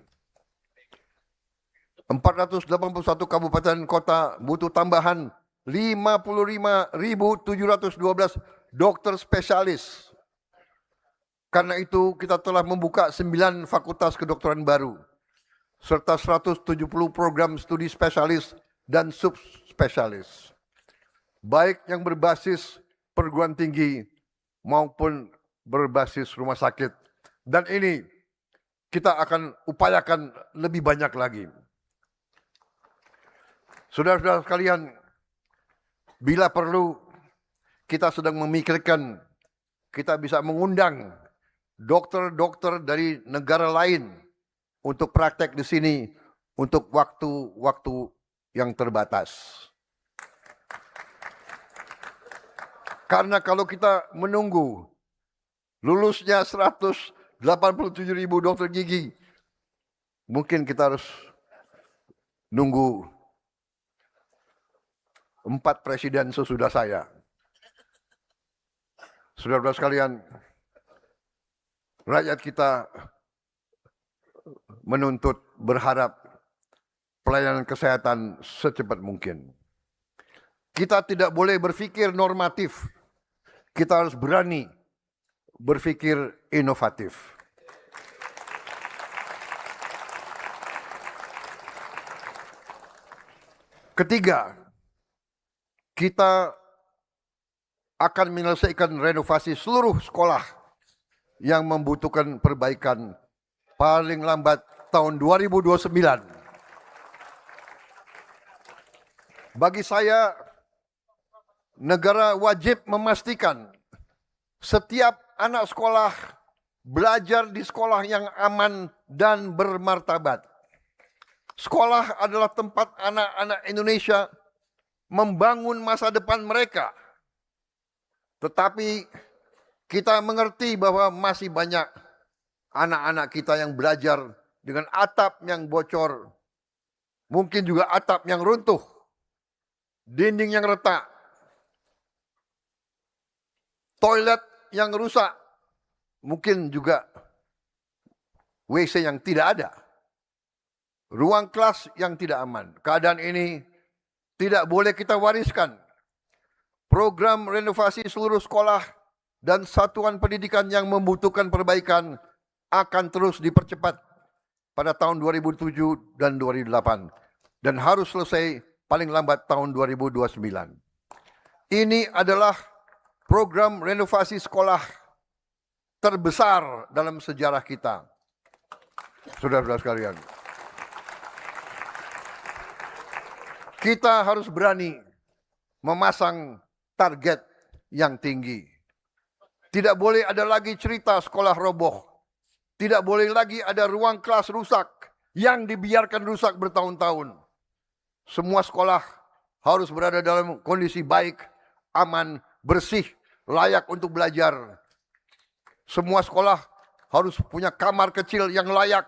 S7: 481 kabupaten kota butuh tambahan 55.712 dokter spesialis. Karena itu kita telah membuka 9 fakultas kedokteran baru serta 170 program studi spesialis dan subspesialis. Baik yang berbasis perguruan tinggi maupun berbasis rumah sakit. Dan ini kita akan upayakan lebih banyak lagi. Saudara-saudara sekalian, bila perlu kita sedang memikirkan kita bisa mengundang dokter-dokter dari negara lain untuk praktek di sini untuk waktu-waktu yang terbatas. Karena kalau kita menunggu lulusnya 187.000 dokter gigi, mungkin kita harus nunggu 4 presiden sesudah saya. Saudara-saudara sekalian, rakyat kita menuntut, berharap pelayanan kesehatan secepat mungkin. Kita tidak boleh berpikir normatif. Kita harus berani berpikir inovatif. Ketiga, kita akan menyelesaikan renovasi seluruh sekolah yang membutuhkan perbaikan paling lambat tahun 2029. Bagi saya, negara wajib memastikan setiap anak sekolah belajar di sekolah yang aman dan bermartabat. Sekolah adalah tempat anak-anak Indonesia membangun masa depan mereka. Tetapi kita mengerti bahwa masih banyak anak-anak kita yang belajar dengan atap yang bocor, mungkin juga atap yang runtuh, dinding yang retak, toilet yang rusak, mungkin juga WC yang tidak ada, ruang kelas yang tidak aman. Keadaan ini tidak boleh kita wariskan. Program renovasi seluruh sekolah dan satuan pendidikan yang membutuhkan perbaikan akan terus dipercepat pada tahun 2007 dan 2008 dan harus selesai paling lambat tahun 2029. Ini adalah program renovasi sekolah terbesar dalam sejarah kita. Saudara-saudara sekalian, kita harus berani memasang target yang tinggi. Tidak boleh ada lagi cerita sekolah roboh. Tidak boleh lagi ada ruang kelas rusak yang dibiarkan rusak bertahun-tahun. Semua sekolah harus berada dalam kondisi baik, aman, bersih, layak untuk belajar. Semua sekolah harus punya kamar kecil yang layak.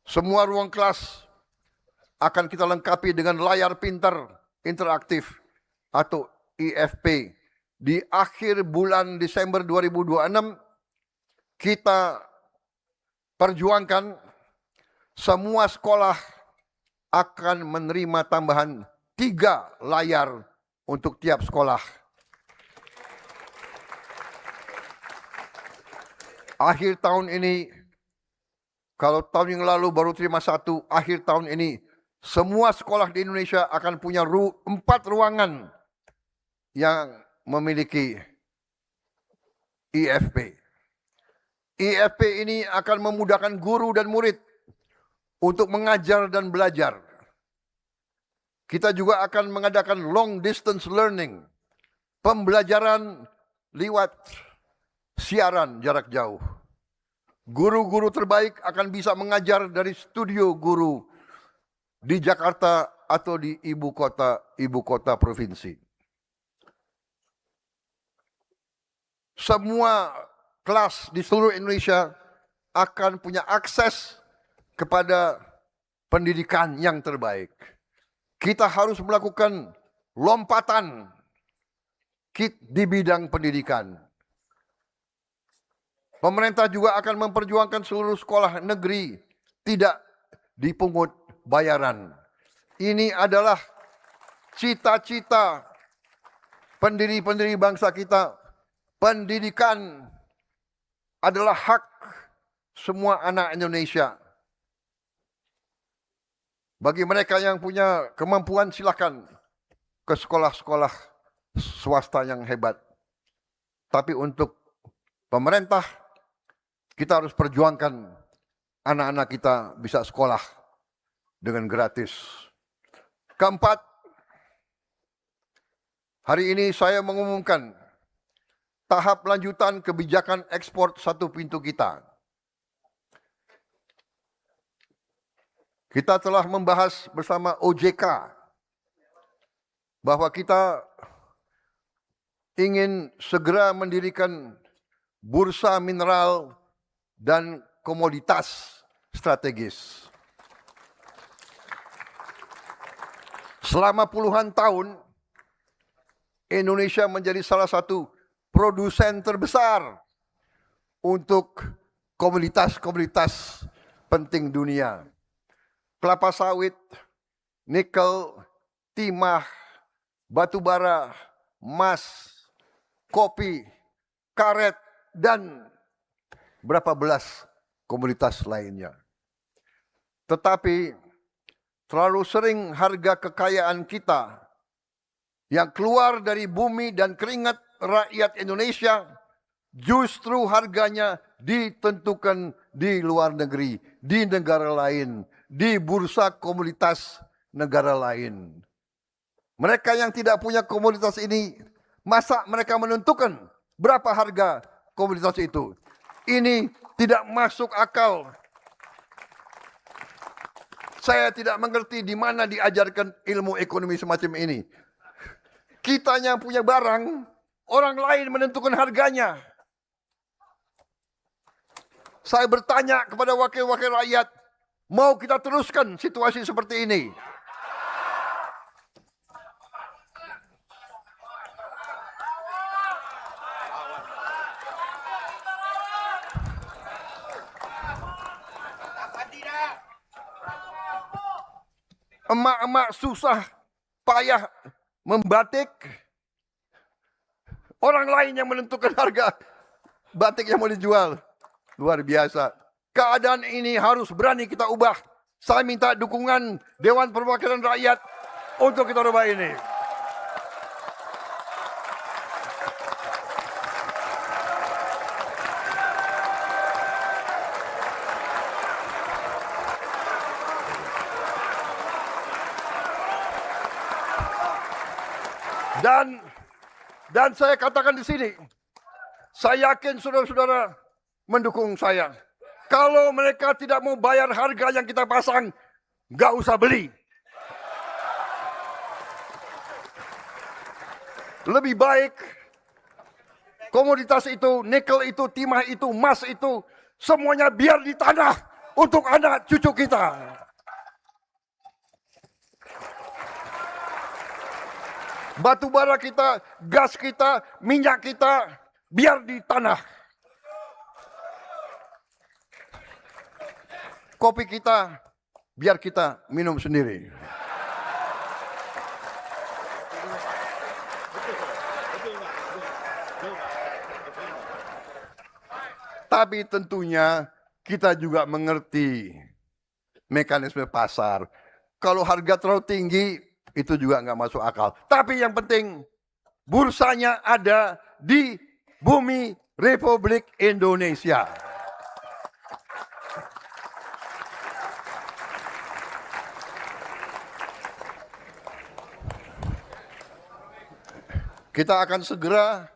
S7: Semua ruang kelas akan kita lengkapi dengan layar pintar interaktif atau IFP. Di akhir bulan Desember 2026, kita perjuangkan semua sekolah akan menerima tambahan 3 layar untuk tiap sekolah. Akhir tahun ini, kalau tahun yang lalu baru terima 1, akhir tahun ini semua sekolah di Indonesia akan punya 4 ruangan yang memiliki IFP. IFP ini akan memudahkan guru dan murid untuk mengajar dan belajar. Kita juga akan mengadakan long distance learning, pembelajaran lewat siaran jarak jauh. Guru-guru terbaik akan bisa mengajar dari studio guru di Jakarta atau di ibu kota provinsi. Semua kelas di seluruh Indonesia akan punya akses kepada pendidikan yang terbaik. Kita harus melakukan lompatan di bidang pendidikan. Pemerintah juga akan memperjuangkan seluruh sekolah negeri tidak dipungut bayaran. Ini adalah cita-cita pendiri-pendiri bangsa kita. Pendidikan adalah hak semua anak Indonesia. Bagi mereka yang punya kemampuan, silakan ke sekolah-sekolah swasta yang hebat. Tapi untuk pemerintah, kita harus perjuangkan anak-anak kita bisa sekolah dengan gratis. Keempat, hari ini saya mengumumkan tahap lanjutan kebijakan ekspor 1 pintu kita. Kita telah membahas bersama OJK bahwa kita ingin segera mendirikan bursa mineral dan komoditas strategis. Selama puluhan tahun, Indonesia menjadi salah satu produsen terbesar untuk komoditas-komoditas penting dunia. Kelapa sawit, nikel, timah, batu bara, emas, kopi, karet, dan berapa belas komoditas lainnya. Tetapi terlalu sering harga kekayaan kita yang keluar dari bumi dan keringat rakyat Indonesia justru harganya ditentukan di luar negeri, di negara lain, di bursa komoditas negara lain. Mereka yang tidak punya komoditas ini, masa mereka menentukan berapa harga komoditas itu? Ini tidak masuk akal. Saya tidak mengerti di mana diajarkan ilmu ekonomi semacam ini. Kita yang punya barang, orang lain menentukan harganya. Saya bertanya kepada wakil-wakil rakyat, mau kita teruskan situasi seperti ini? Emak-emak susah, payah membatik. Orang lain yang menentukan harga batik yang mau dijual. Luar biasa. Keadaan ini harus berani kita ubah. Saya minta dukungan Dewan Perwakilan Rakyat untuk kita rubah ini. Dan saya katakan di sini, saya yakin saudara-saudara mendukung saya. Kalau mereka tidak mau bayar harga yang kita pasang, nggak usah beli. Lebih baik komoditas itu, nikel itu, timah itu, emas itu, semuanya biar di tanah untuk anak cucu kita. Batu bara kita, gas kita, minyak kita, biar di tanah. Kopi kita, biar kita minum sendiri. Tapi tentunya kita juga mengerti mekanisme pasar. Kalau harga terlalu tinggi, itu juga nggak masuk akal. Tapi yang penting, bursanya ada di bumi Republik Indonesia. Kita akan segera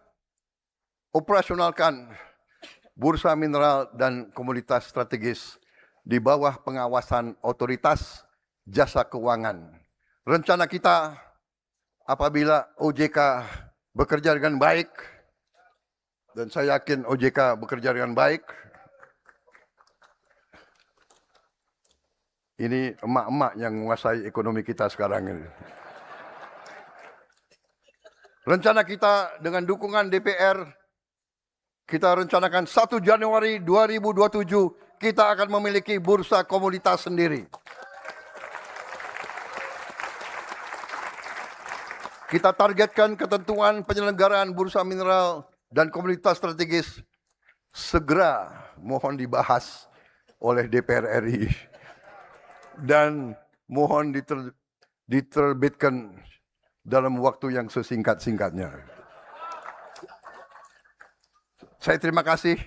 S7: operasionalkan bursa mineral dan komoditas strategis di bawah pengawasan otoritas jasa keuangan. Rencana kita apabila OJK bekerja dengan baik, dan saya yakin OJK bekerja dengan baik, ini emak-emak yang menguasai ekonomi kita sekarang ini. Rencana kita dengan dukungan DPR, kita rencanakan 1 Januari 2027 kita akan memiliki bursa komoditas sendiri. Kita targetkan ketentuan penyelenggaraan bursa mineral dan komoditas strategis segera mohon dibahas oleh DPR RI dan mohon diterbitkan dalam waktu yang sesingkat-singkatnya. Saya terima kasih.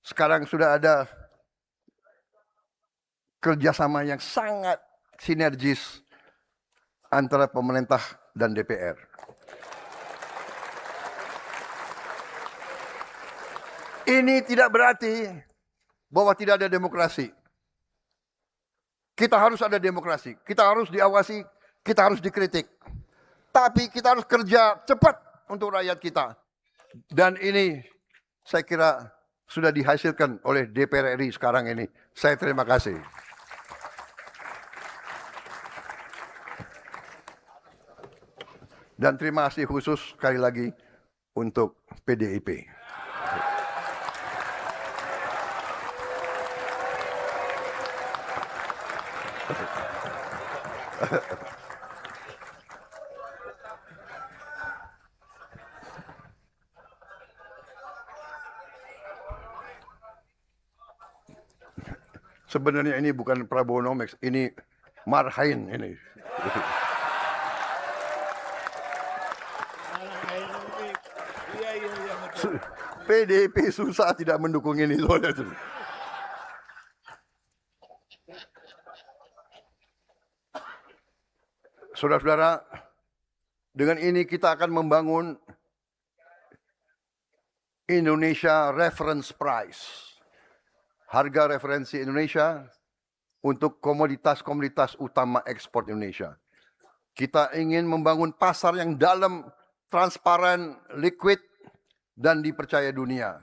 S7: Sekarang sudah ada kerjasama yang sangat sinergis antara pemerintah dan DPR. Ini tidak berarti bahwa tidak ada demokrasi. Kita harus ada demokrasi. Kita harus diawasi, kita harus dikritik. Tapi kita harus kerja cepat untuk rakyat kita. Dan ini saya kira sudah dihasilkan oleh DPR RI sekarang ini. Saya terima kasih. Dan terima kasih khusus sekali lagi untuk PDIP. Sebenarnya ini bukan Prabowo-nomics, ini Marhain ini. PDIP susah tidak mendukung ini soalnya. Saudara-saudara, dengan ini kita akan membangun Indonesia Reference Price. Harga referensi Indonesia untuk komoditas-komoditas utama ekspor Indonesia. Kita ingin membangun pasar yang dalam, transparan, liquid, dan dipercaya dunia.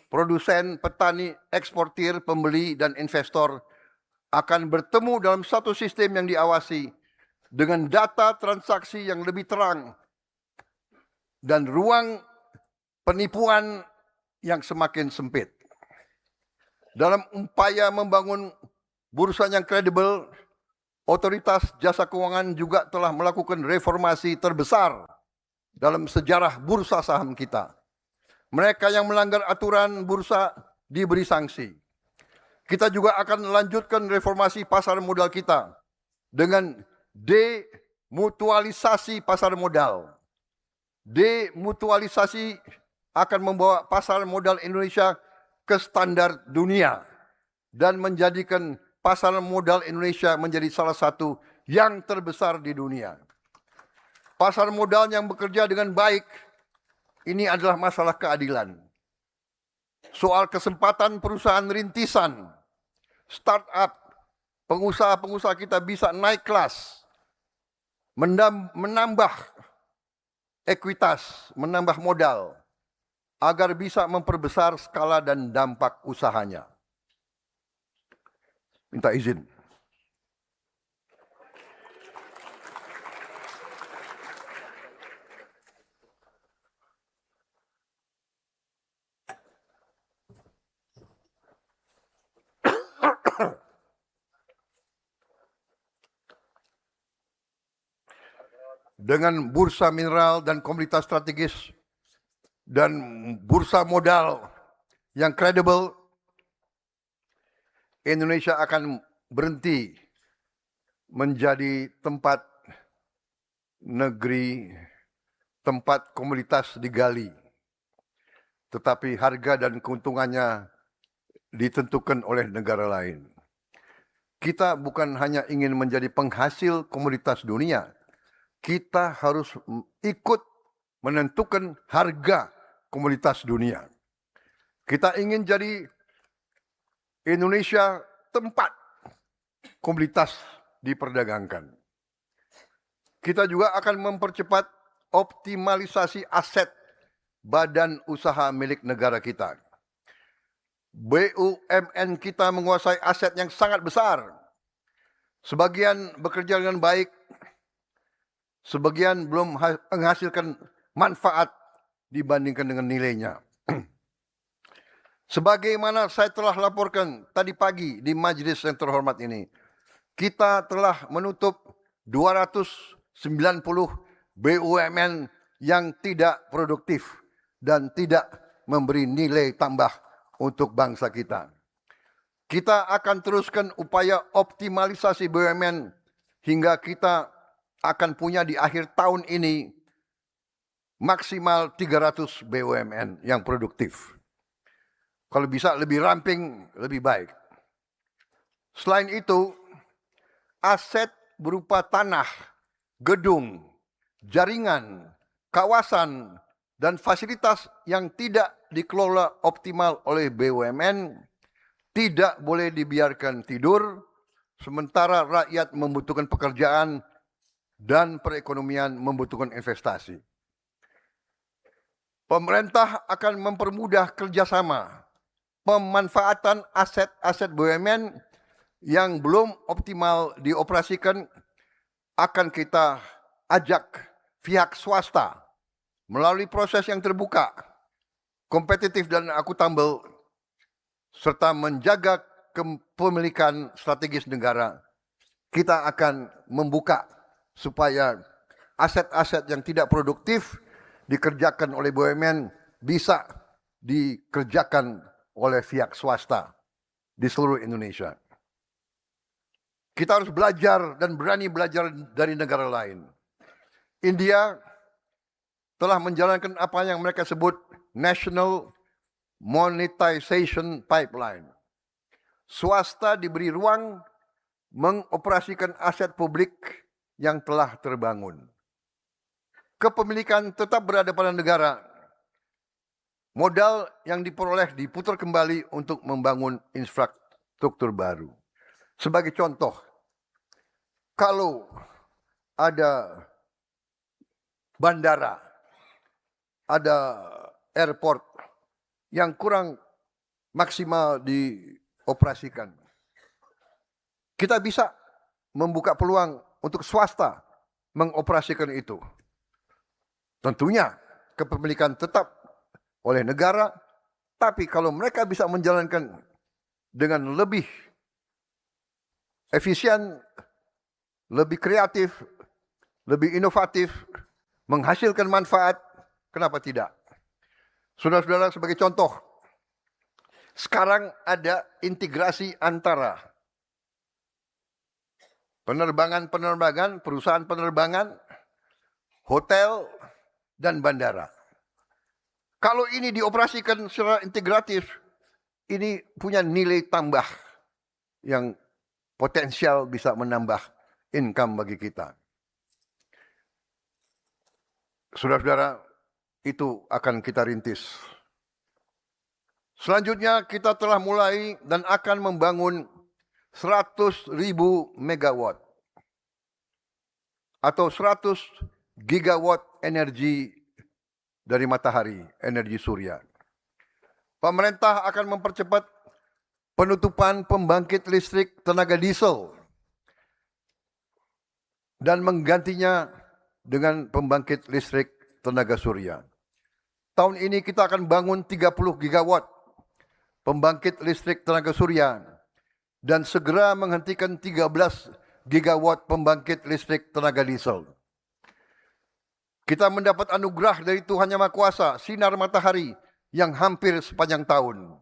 S7: Produsen, petani, eksportir, pembeli, dan investor akan bertemu dalam satu sistem yang diawasi dengan data transaksi yang lebih terang dan ruang penipuan yang semakin sempit. Dalam upaya membangun bursa yang kredibel, otoritas jasa keuangan juga telah melakukan reformasi terbesar dalam sejarah bursa saham kita. Mereka yang melanggar aturan bursa diberi sanksi. Kita juga akan melanjutkan reformasi pasar modal kita dengan mutualisasi pasar modal. Demutualisasi akan membawa pasar modal Indonesia ke standar dunia dan menjadikan pasar modal Indonesia menjadi salah satu yang terbesar di dunia. Pasar modal yang bekerja dengan baik, ini adalah masalah keadilan. Soal kesempatan perusahaan rintisan, startup, pengusaha-pengusaha kita bisa naik kelas, menambah ekuitas, menambah modal, agar bisa memperbesar skala dan dampak usahanya. Minta izin. Dengan bursa mineral dan komoditas strategis dan bursa modal yang kredibel, Indonesia akan berhenti menjadi tempat negeri, tempat komoditas digali. Tetapi harga dan keuntungannya ditentukan oleh negara lain. Kita bukan hanya ingin menjadi penghasil komoditas dunia, kita harus ikut menentukan harga komoditas dunia. Kita ingin jadi Indonesia tempat komoditas diperdagangkan. Kita juga akan mempercepat optimalisasi aset badan usaha milik negara kita. BUMN kita menguasai aset yang sangat besar. Sebagian bekerja dengan baik, sebagian belum menghasilkan manfaat dibandingkan dengan nilainya. Sebagaimana saya telah laporkan tadi pagi di majelis yang terhormat ini, kita telah menutup 290 BUMN yang tidak produktif dan tidak memberi nilai tambah untuk bangsa kita. Kita akan teruskan upaya optimalisasi BUMN hingga kita akan punya di akhir tahun ini maksimal 300 BUMN yang produktif. Kalau bisa lebih ramping, lebih baik. Selain itu, aset berupa tanah, gedung, jaringan, kawasan, dan fasilitas yang tidak dikelola optimal oleh BUMN tidak boleh dibiarkan tidur, sementara rakyat membutuhkan pekerjaan dan perekonomian membutuhkan investasi. Pemerintah akan mempermudah kerjasama pemanfaatan aset-aset BUMN yang belum optimal dioperasikan akan kita ajak pihak swasta melalui proses yang terbuka, kompetitif dan akuntabel, serta menjaga kepemilikan strategis negara. Kita akan membuka supaya aset-aset yang tidak produktif dikerjakan oleh BUMN bisa dikerjakan oleh pihak swasta di seluruh Indonesia. Kita harus belajar dan berani belajar dari negara lain. India telah menjalankan apa yang mereka sebut National Monetization Pipeline. Swasta diberi ruang mengoperasikan aset publik yang telah terbangun. Kepemilikan tetap berada pada negara. Modal yang diperoleh diputar kembali untuk membangun infrastruktur baru. Sebagai contoh, kalau ada bandara, ada airport yang kurang maksimal dioperasikan, kita bisa membuka peluang untuk swasta mengoperasikan itu. Tentunya kepemilikan tetap oleh negara, tapi kalau mereka bisa menjalankan dengan lebih efisien, lebih kreatif, lebih inovatif, menghasilkan manfaat, kenapa tidak? Saudara-saudara, sebagai contoh, sekarang ada integrasi antara penerbangan, perusahaan penerbangan, hotel, dan bandara. Kalau ini dioperasikan secara integratif, ini punya nilai tambah yang potensial bisa menambah income bagi kita. Saudara-saudara, itu akan kita rintis. Selanjutnya kita telah mulai dan akan membangun 100.000 megawatt atau 100 gigawatt energi dari matahari, energi surya. Pemerintah akan mempercepat penutupan pembangkit listrik tenaga diesel dan menggantinya dengan pembangkit listrik tenaga surya. Tahun ini kita akan bangun 30 gigawatt pembangkit listrik tenaga surya dan segera menghentikan 13 gigawatt pembangkit listrik tenaga diesel. Kita mendapat anugerah dari Tuhan Yang Maha Kuasa, sinar matahari yang hampir sepanjang tahun.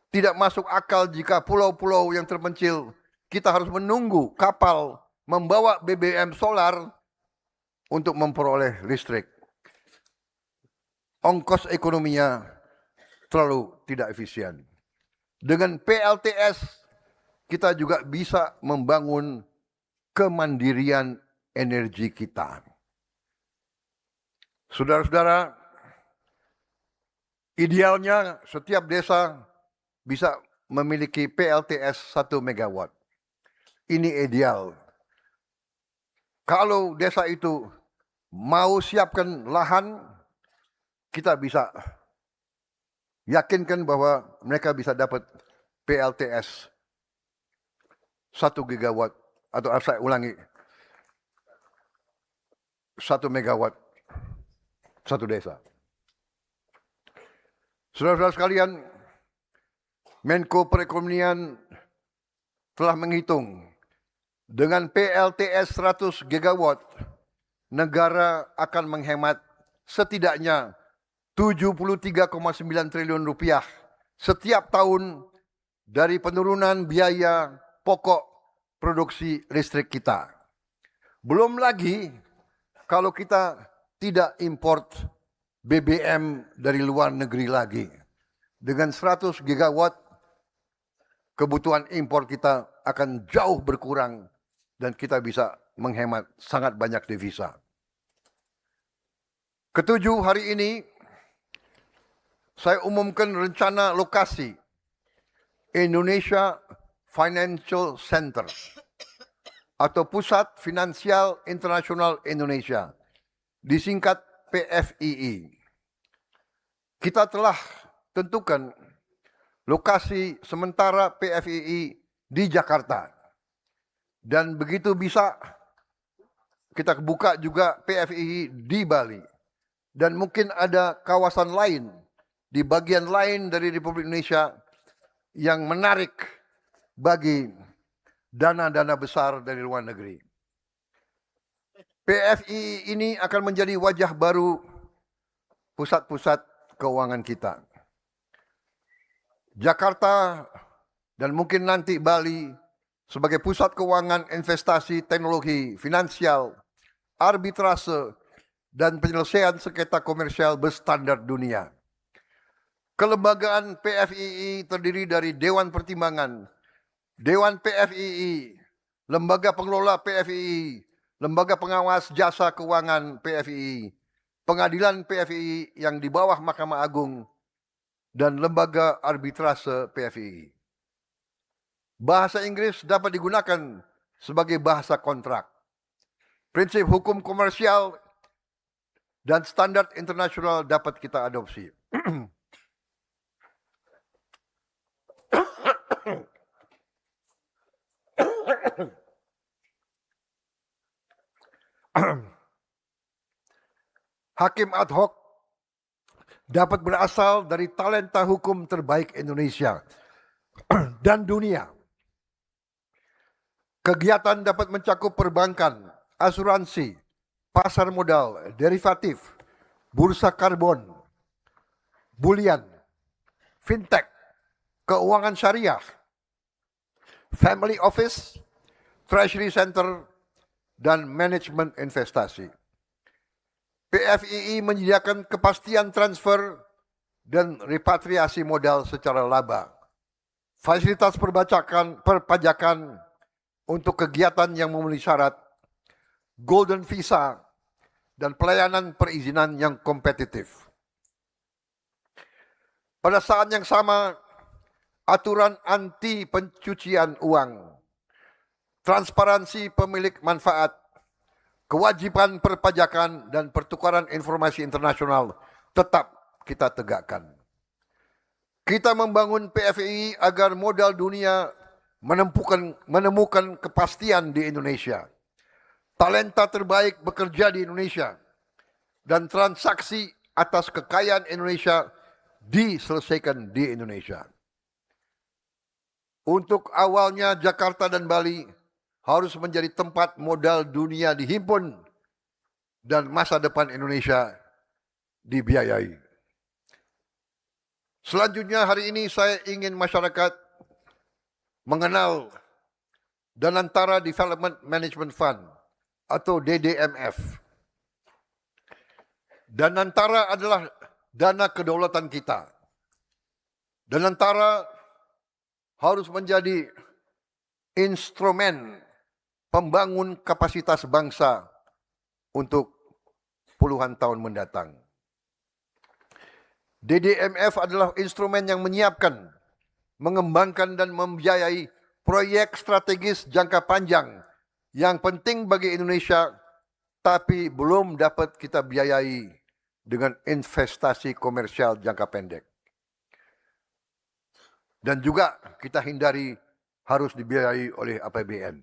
S7: Tidak masuk akal jika pulau-pulau yang terpencil kita harus menunggu kapal membawa BBM solar untuk memperoleh listrik. Ongkos ekonominya terlalu tidak efisien. Dengan PLTS kita juga bisa membangun kemandirian energi kita. Saudara-saudara, idealnya setiap desa bisa memiliki PLTS 1 megawatt. Ini ideal. Kalau desa itu mau siapkan lahan, kita bisa yakinkan bahwa mereka bisa dapat PLTS 1 gigawatt atau saya ulangi 1 megawatt satu desa. Saudara-saudara sekalian, Menko Perekonomian telah menghitung dengan PLTS 100 gigawatt negara akan menghemat setidaknya 73,9 triliun rupiah setiap tahun dari penurunan biaya pokok produksi listrik kita. Belum lagi kalau kita tidak import BBM dari luar negeri lagi. Dengan 100 gigawatt, kebutuhan impor kita akan jauh berkurang dan kita bisa menghemat sangat banyak devisa. Ketujuh, hari ini saya umumkan rencana lokasi Indonesia Financial Center atau Pusat Finansial Internasional Indonesia, disingkat PFII. Kita telah tentukan lokasi sementara PFII di Jakarta. Dan begitu bisa kita buka juga PFII di Bali. Dan mungkin ada kawasan lain di bagian lain dari Republik Indonesia yang menarik bagi dana-dana besar dari luar negeri. PFII ini akan menjadi wajah baru pusat-pusat keuangan kita. Jakarta dan mungkin nanti Bali sebagai pusat keuangan investasi teknologi finansial, arbitrase, dan penyelesaian sengketa komersial berstandar dunia. Kelembagaan PFII terdiri dari Dewan Pertimbangan, Dewan PFII, Lembaga Pengelola PFII, Lembaga Pengawas Jasa Keuangan PFII, Pengadilan PFII yang di bawah Mahkamah Agung, dan Lembaga Arbitrase PFII. Bahasa Inggris dapat digunakan sebagai bahasa kontrak. Prinsip hukum komersial dan standar internasional dapat kita adopsi. Hakim ad hoc dapat berasal dari talenta hukum terbaik Indonesia dan dunia. Kegiatan dapat mencakup perbankan, asuransi, pasar modal, derivatif, bursa karbon, bulian, fintech, keuangan syariah, family office, treasury center, dan manajemen investasi. PFII menyediakan kepastian transfer dan repatriasi modal secara laba, fasilitas perpajakan untuk kegiatan yang memenuhi syarat, golden visa, dan pelayanan perizinan yang kompetitif. Pada saat yang sama, aturan anti pencucian uang, transparansi pemilik manfaat, kewajiban perpajakan, dan pertukaran informasi internasional tetap kita tegakkan. Kita membangun PFII agar modal dunia menemukan kepastian di Indonesia. Talenta terbaik bekerja di Indonesia. Dan transaksi atas kekayaan Indonesia diselesaikan di Indonesia. Untuk awalnya Jakarta dan Bali harus menjadi tempat modal dunia dihimpun dan masa depan Indonesia dibiayai. Selanjutnya hari ini saya ingin masyarakat mengenal Danantara Development Management Fund atau DDMF. Danantara adalah dana kedaulatan kita. Danantara harus menjadi instrumen pembangun kapasitas bangsa untuk puluhan tahun mendatang. DDMF adalah instrumen yang menyiapkan, mengembangkan dan membiayai proyek strategis jangka panjang yang penting bagi Indonesia tapi belum dapat kita biayai dengan investasi komersial jangka pendek. Dan juga kita hindari harus dibiayai oleh APBN.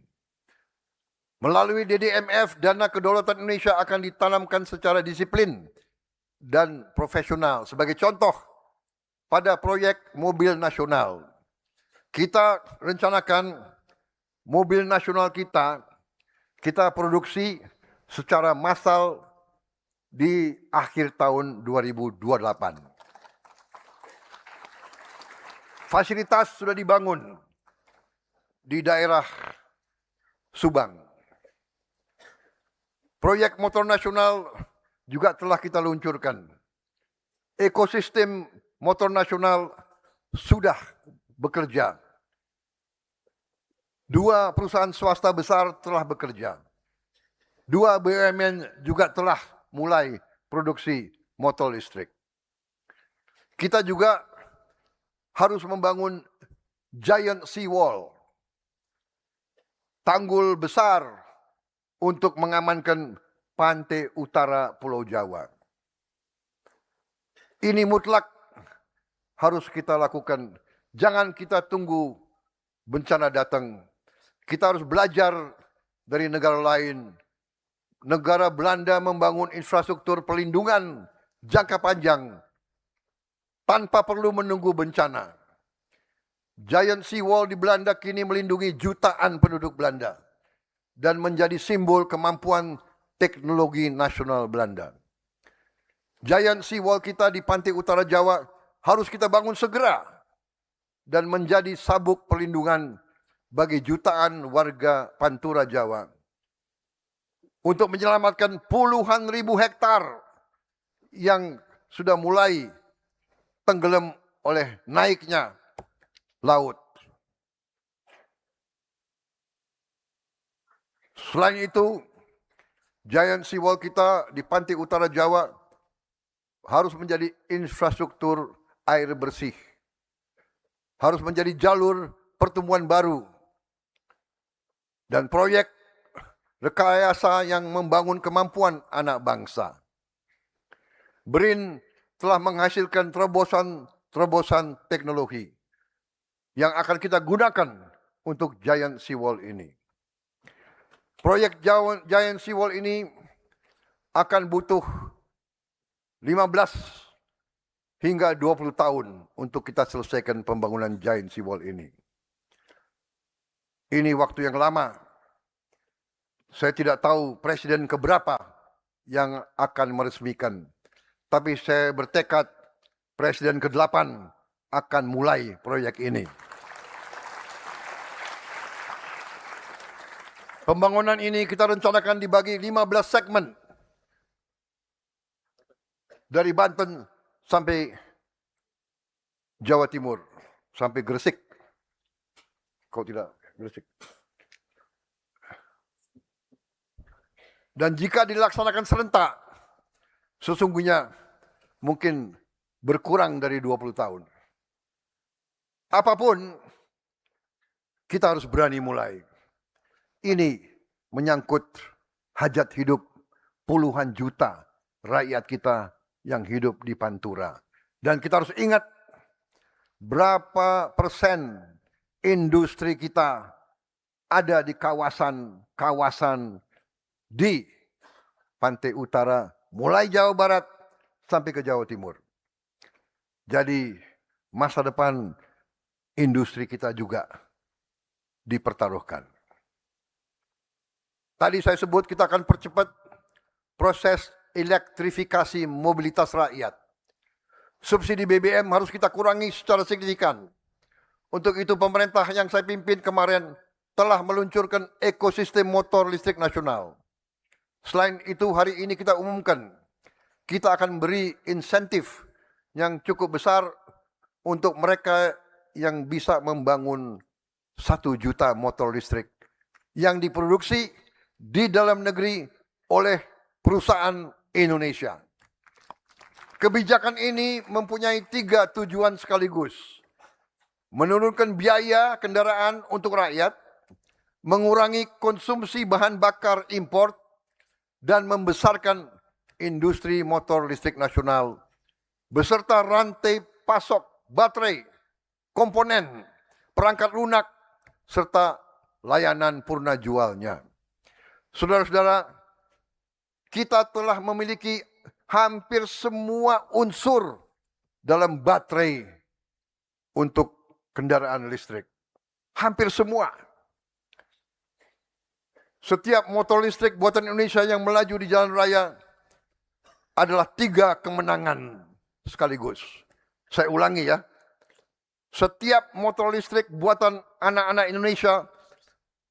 S7: Melalui DDMF, dana kedaulatan Indonesia akan ditanamkan secara disiplin dan profesional. Sebagai contoh, pada proyek mobil nasional, kita rencanakan mobil nasional kita produksi secara massal di akhir tahun 2028. Fasilitas sudah dibangun di daerah Subang. Proyek motor nasional juga telah kita luncurkan. Ekosistem motor nasional sudah bekerja. 2 perusahaan swasta besar telah bekerja. 2 BUMN juga telah mulai produksi motor listrik. Kita juga harus membangun giant seawall, tanggul besar untuk mengamankan pantai utara Pulau Jawa. Ini mutlak harus kita lakukan. Jangan kita tunggu bencana datang. Kita harus belajar dari negara lain. Negara Belanda membangun infrastruktur perlindungan jangka panjang tanpa perlu menunggu bencana. Giant seawall di Belanda kini melindungi jutaan penduduk Belanda dan menjadi simbol kemampuan teknologi nasional Belanda. Giant seawall kita di pantai utara Jawa harus kita bangun segera dan menjadi sabuk perlindungan bagi jutaan warga Pantura Jawa untuk menyelamatkan puluhan ribu hektar yang sudah mulai tenggelam oleh naiknya laut. Selain itu, giant seawall kita di pantai utara Jawa harus menjadi infrastruktur air bersih. Harus menjadi jalur pertemuan baru. Dan proyek rekayasa yang membangun kemampuan anak bangsa. BRIN telah menghasilkan terobosan teknologi yang akan kita gunakan untuk giant seawall ini. Proyek giant seawall ini akan butuh 15 hingga 20 tahun untuk kita selesaikan pembangunan giant seawall ini. Ini waktu yang lama. Saya tidak tahu presiden keberapa yang akan meresmikan. Tapi saya bertekad presiden ke-8 akan mulai proyek ini. Pembangunan ini kita rencanakan dibagi 15 segmen. Dari Banten sampai Jawa Timur, sampai Gresik. Kalau tidak, Gresik. Dan jika dilaksanakan serentak, sesungguhnya mungkin berkurang dari 20 tahun. Apapun, kita harus berani mulai. Ini menyangkut hajat hidup puluhan juta rakyat kita yang hidup di Pantura. Dan kita harus ingat berapa persen industri kita ada di kawasan-kawasan di pantai utara, mulai Jawa Barat sampai ke Jawa Timur. Jadi masa depan industri kita juga dipertaruhkan. Tadi saya sebut kita akan percepat proses elektrifikasi mobilitas rakyat. Subsidi BBM harus kita kurangi secara signifikan. Untuk itu pemerintah yang saya pimpin kemarin telah meluncurkan ekosistem motor listrik nasional. Selain itu hari ini kita umumkan, kita akan beri insentif yang cukup besar untuk mereka yang bisa membangun 1 juta motor listrik yang diproduksi di dalam negeri oleh perusahaan Indonesia. Kebijakan ini mempunyai 3 tujuan sekaligus. Menurunkan biaya kendaraan untuk rakyat, mengurangi konsumsi bahan bakar impor, dan membesarkan industri motor listrik nasional, beserta rantai pasok baterai, komponen, perangkat lunak, serta layanan purna jualnya. Saudara-saudara, kita telah memiliki hampir semua unsur dalam baterai untuk kendaraan listrik. Hampir semua. Setiap motor listrik buatan Indonesia yang melaju di jalan raya adalah 3 kemenangan sekaligus. Saya ulangi ya. Setiap motor listrik buatan anak-anak Indonesia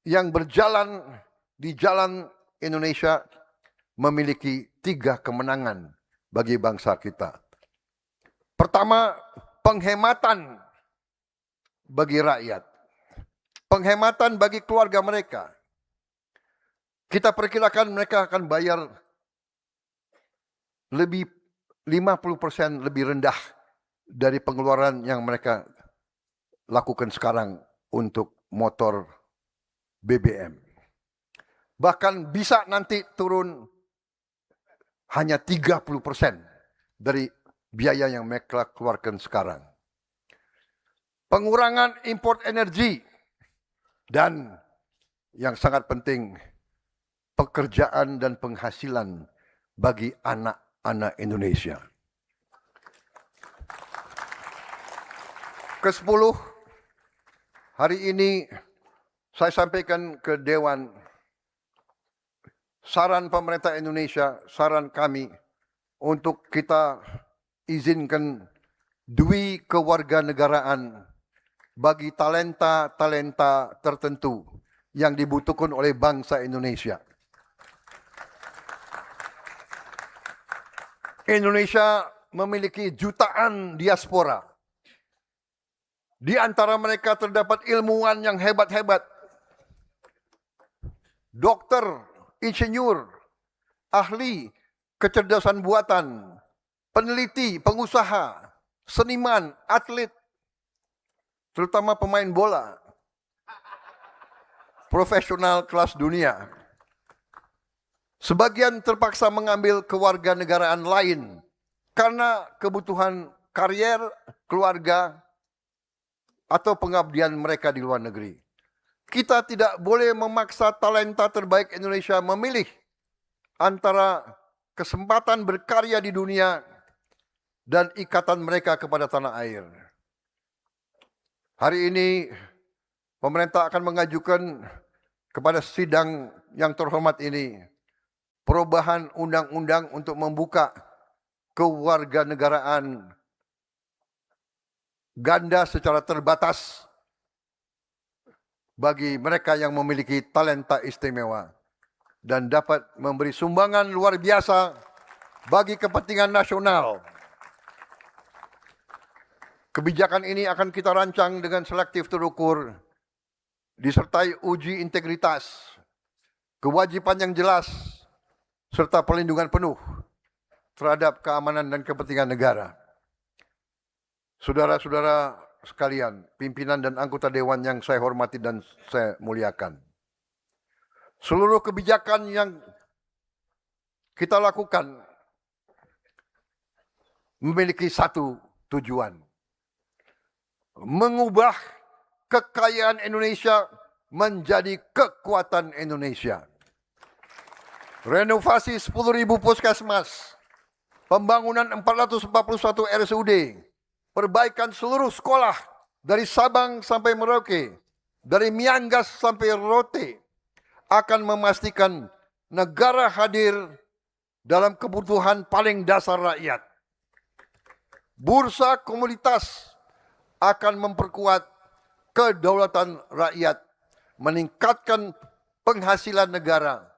S7: yang berjalan di jalan Indonesia memiliki 3 kemenangan bagi bangsa kita. Pertama, penghematan bagi rakyat. Penghematan bagi keluarga mereka. Kita perkirakan mereka akan bayar lebih 50% lebih rendah dari pengeluaran yang mereka lakukan sekarang untuk motor BBM. Bahkan bisa nanti turun hanya 30% dari biaya yang mereka keluarkan sekarang. Pengurangan impor energi dan yang sangat penting, pekerjaan dan penghasilan bagi anak-anak Indonesia. Ke-10, hari ini saya sampaikan ke Dewan, saran pemerintah Indonesia, saran kami untuk kita izinkan dui kewarganegaraan bagi talenta-talenta tertentu yang dibutuhkan oleh bangsa Indonesia. Indonesia memiliki jutaan diaspora. Di antara mereka terdapat ilmuwan yang hebat-hebat. Dokter, insinyur, ahli kecerdasan buatan, peneliti, pengusaha, seniman, atlet, terutama pemain bola, profesional kelas dunia. Sebagian terpaksa mengambil kewarganegaraan lain karena kebutuhan karier, keluarga, atau pengabdian mereka di luar negeri. Kita tidak boleh memaksa talenta terbaik Indonesia memilih antara kesempatan berkarya di dunia dan ikatan mereka kepada tanah air. Hari ini pemerintah akan mengajukan kepada sidang yang terhormat ini perubahan undang-undang untuk membuka kewarganegaraan ganda secara terbatas bagi mereka yang memiliki talenta istimewa dan dapat memberi sumbangan luar biasa bagi kepentingan nasional. Kebijakan ini akan kita rancang dengan selektif terukur, disertai uji integritas, kewajiban yang jelas, serta perlindungan penuh terhadap keamanan dan kepentingan negara. Saudara-saudara sekalian, pimpinan dan anggota dewan yang saya hormati dan saya muliakan. Seluruh kebijakan yang kita lakukan memiliki satu tujuan. Mengubah kekayaan Indonesia menjadi kekuatan Indonesia. Renovasi 10.000 puskesmas, pembangunan 441 RSUD, perbaikan seluruh sekolah dari Sabang sampai Merauke, dari Miangas sampai Rote, akan memastikan negara hadir dalam kebutuhan paling dasar rakyat. Bursa komoditas akan memperkuat kedaulatan rakyat, meningkatkan penghasilan negara.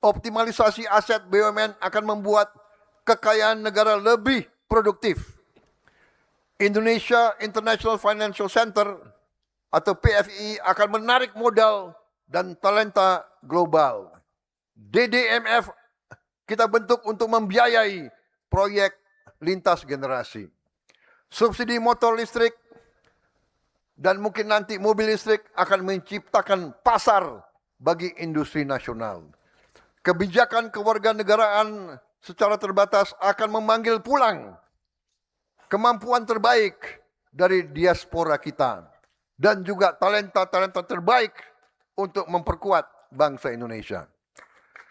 S7: Optimalisasi aset BUMN akan membuat kekayaan negara lebih produktif. Indonesia International Financial Center atau PFI akan menarik modal dan talenta global. DDMF kita bentuk untuk membiayai proyek lintas generasi. Subsidi motor listrik dan mungkin nanti mobil listrik akan menciptakan pasar bagi industri nasional. Kebijakan kewarganegaraan secara terbatas akan memanggil pulang kemampuan terbaik dari diaspora kita dan juga talenta-talenta terbaik untuk memperkuat bangsa Indonesia.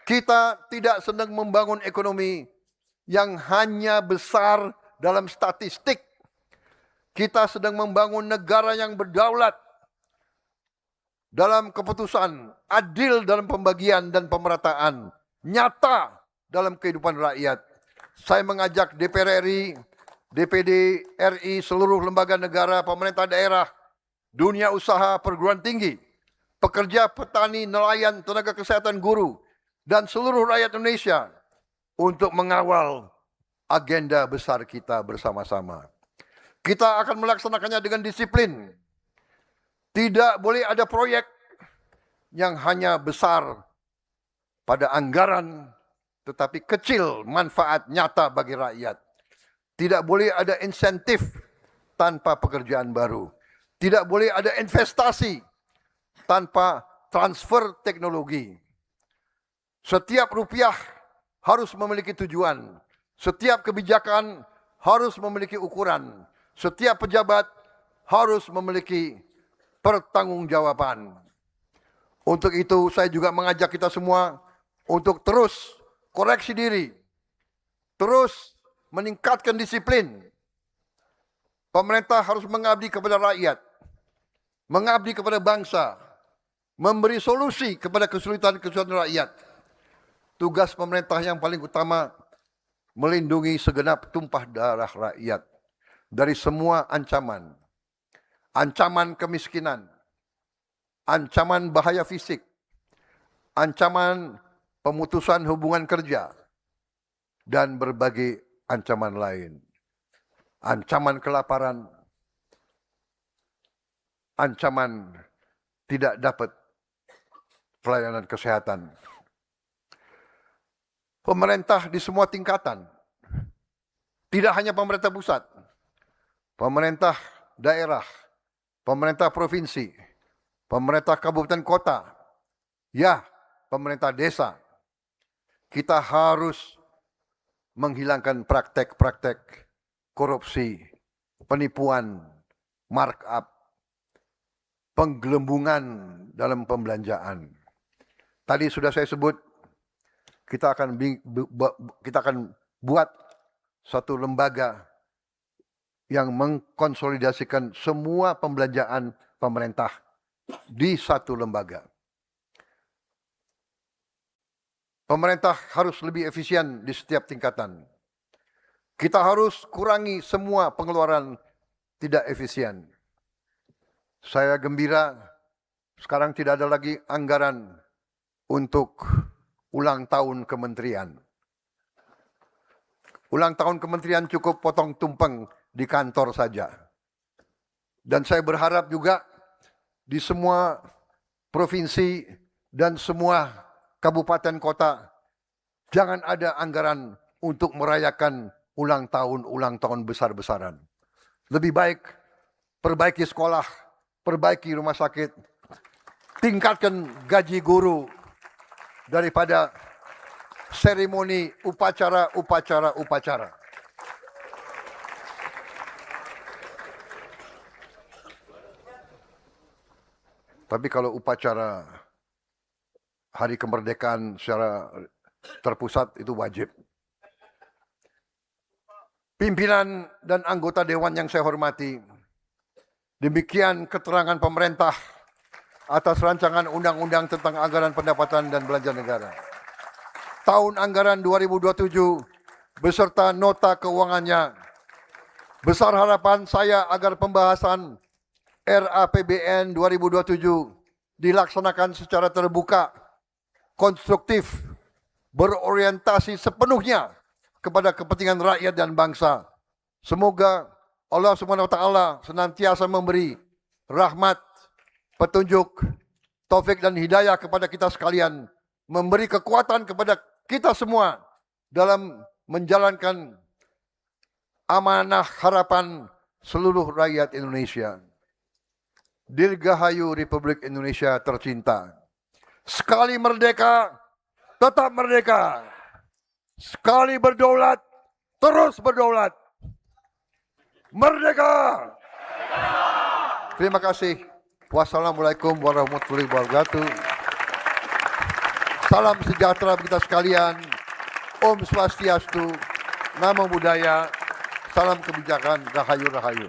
S7: Kita tidak sedang membangun ekonomi yang hanya besar dalam statistik. Kita sedang membangun negara yang berdaulat dalam keputusan, adil dalam pembagian dan pemerataan, nyata dalam kehidupan rakyat. Saya mengajak DPR RI, DPD RI, seluruh lembaga negara, pemerintah daerah, dunia usaha, perguruan tinggi, pekerja, petani, nelayan, tenaga kesehatan, guru, dan seluruh rakyat Indonesia untuk mengawal agenda besar kita bersama-sama. Kita akan melaksanakannya dengan disiplin. Tidak boleh ada proyek yang hanya besar pada anggaran, tetapi kecil manfaat nyata bagi rakyat. Tidak boleh ada insentif tanpa pekerjaan baru. Tidak boleh ada investasi tanpa transfer teknologi. Setiap rupiah harus memiliki tujuan. Setiap kebijakan harus memiliki ukuran. Setiap pejabat harus memiliki pertanggungjawaban. Untuk itu saya juga mengajak kita semua untuk terus koreksi diri. Terus meningkatkan disiplin. Pemerintah harus mengabdi kepada rakyat. Mengabdi kepada bangsa. Memberi solusi kepada kesulitan-kesulitan rakyat. Tugas pemerintah yang paling utama melindungi segenap tumpah darah rakyat dari semua ancaman. Ancaman kemiskinan, ancaman bahaya fisik, ancaman pemutusan hubungan kerja, dan berbagai ancaman lain. Ancaman kelaparan, ancaman tidak dapat pelayanan kesehatan. Pemerintah di semua tingkatan, tidak hanya pemerintah pusat, pemerintah daerah, pemerintah provinsi, pemerintah kabupaten kota, ya, pemerintah desa. Kita harus menghilangkan praktek-praktek korupsi, penipuan, markup, penggelembungan dalam pembelanjaan. Tadi sudah saya sebut, kita akan buat satu lembaga yang mengkonsolidasikan semua pembelanjaan pemerintah di satu lembaga. Pemerintah harus lebih efisien di setiap tingkatan. Kita harus kurangi semua pengeluaran tidak efisien. Saya gembira Sekarang tidak ada lagi anggaran untuk ulang tahun kementerian. Ulang tahun kementerian cukup potong tumpeng di kantor saja. Dan saya berharap juga di semua provinsi dan semua kabupaten kota jangan ada anggaran untuk merayakan ulang tahun besar-besaran. Lebih baik perbaiki sekolah, perbaiki rumah sakit, tingkatkan gaji guru daripada seremoni upacara. Tapi kalau upacara hari kemerdekaan secara terpusat itu wajib. Pimpinan dan anggota dewan yang saya hormati, demikian keterangan pemerintah atas rancangan undang-undang tentang anggaran pendapatan dan belanja negara. Tahun anggaran 2027 beserta nota keuangannya. Besar harapan saya agar pembahasan RAPBN 2027 dilaksanakan secara terbuka, konstruktif, berorientasi sepenuhnya kepada kepentingan rakyat dan bangsa. Semoga Allah SWT senantiasa memberi rahmat, petunjuk, taufik dan hidayah kepada kita sekalian, memberi kekuatan kepada kita semua dalam menjalankan amanah harapan seluruh rakyat Indonesia. Dirgahayu Republik Indonesia tercinta. Sekali merdeka, tetap merdeka. Sekali berdaulat, terus berdaulat. Merdeka! Terima kasih. Wassalamualaikum warahmatullahi wabarakatuh. Salam sejahtera kita sekalian. Om Swastiastu. Namo Buddhaya. Salam kebijakan. Rahayu Rahayu.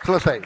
S7: Selesai.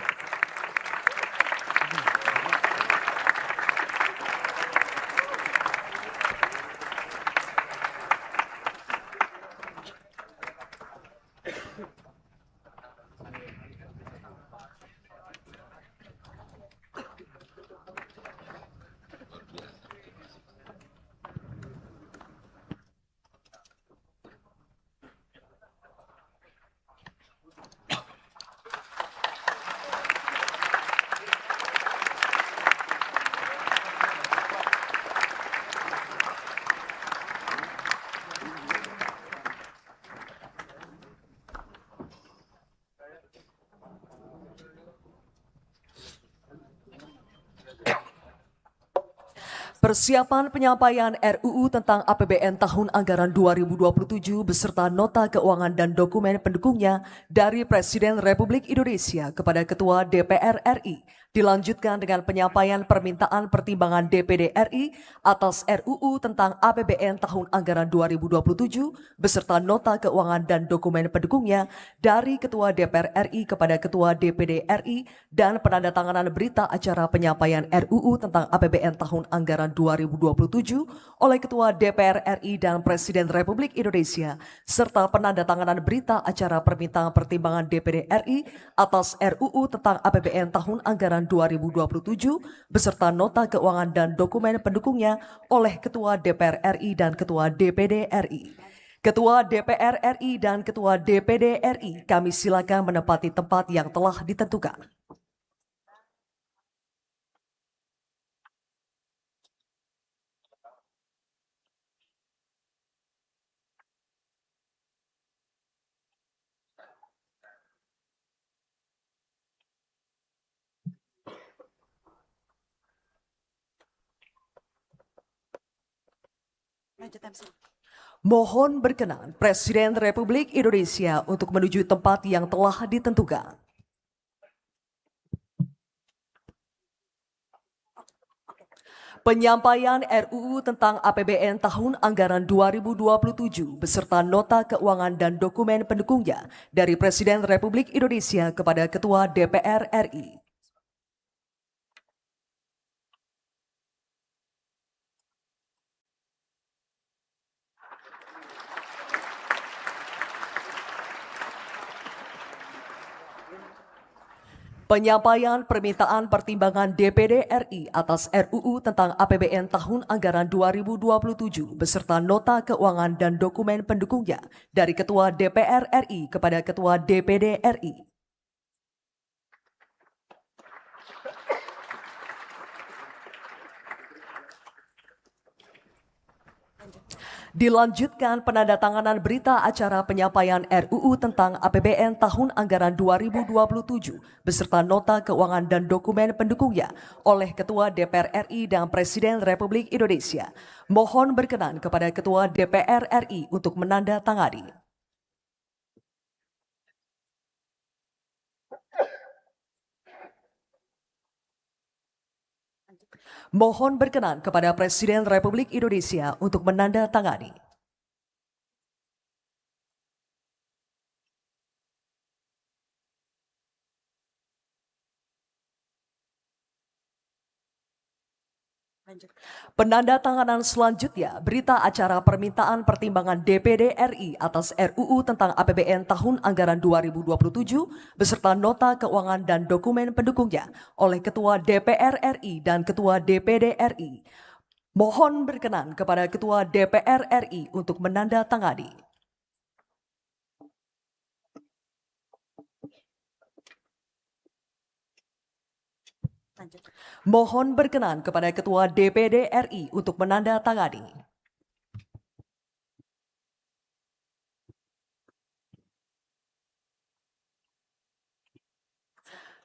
S8: Persiapan penyampaian RUU tentang APBN tahun anggaran 2027 beserta nota keuangan dan dokumen pendukungnya dari Presiden Republik Indonesia kepada Ketua DPR RI dilanjutkan dengan penyampaian permintaan pertimbangan DPD RI atas RUU tentang APBN tahun anggaran 2027 beserta nota keuangan dan dokumen pendukungnya dari Ketua DPR RI kepada Ketua DPD RI dan penandatanganan berita acara penyampaian RUU tentang APBN tahun anggaran 2027 oleh Ketua DPR RI dan Presiden Republik Indonesia serta penandatanganan berita acara permintaan pertimbangan DPD RI atas RUU tentang APBN tahun anggaran 2027 beserta nota keuangan dan dokumen pendukungnya oleh Ketua DPR RI dan Ketua DPD RI. Ketua DPR RI dan Ketua DPD RI, kami silakan menempati tempat yang telah ditentukan. Mohon berkenan Presiden Republik Indonesia untuk menuju tempat yang telah ditentukan. Penyampaian RUU tentang APBN tahun anggaran 2027 beserta nota keuangan dan dokumen pendukungnya dari Presiden Republik Indonesia kepada Ketua DPR RI. Penyampaian permintaan pertimbangan DPD RI atas RUU tentang APBN tahun anggaran 2027 beserta nota keuangan dan dokumen pendukungnya dari Ketua DPR RI kepada Ketua DPD RI. Dilanjutkan penandatanganan berita acara penyampaian RUU tentang APBN tahun anggaran 2027 beserta nota keuangan dan dokumen pendukungnya oleh Ketua DPR RI dan Presiden Republik Indonesia. Mohon berkenan kepada Ketua DPR RI untuk menandatangani. Mohon berkenan kepada Presiden Republik Indonesia untuk menandatangani. Penandatanganan selanjutnya berita acara permintaan pertimbangan DPD RI atas RUU tentang APBN tahun anggaran 2027 beserta nota keuangan dan dokumen pendukungnya oleh Ketua DPR RI dan Ketua DPD RI. Mohon berkenan kepada Ketua DPR RI untuk menandatangani. Mohon berkenan kepada Ketua DPD RI untuk menandatangani.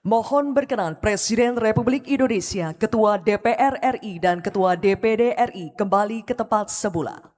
S8: Mohon berkenan Presiden Republik Indonesia, Ketua DPR RI dan Ketua DPD RI kembali ke tempat semula.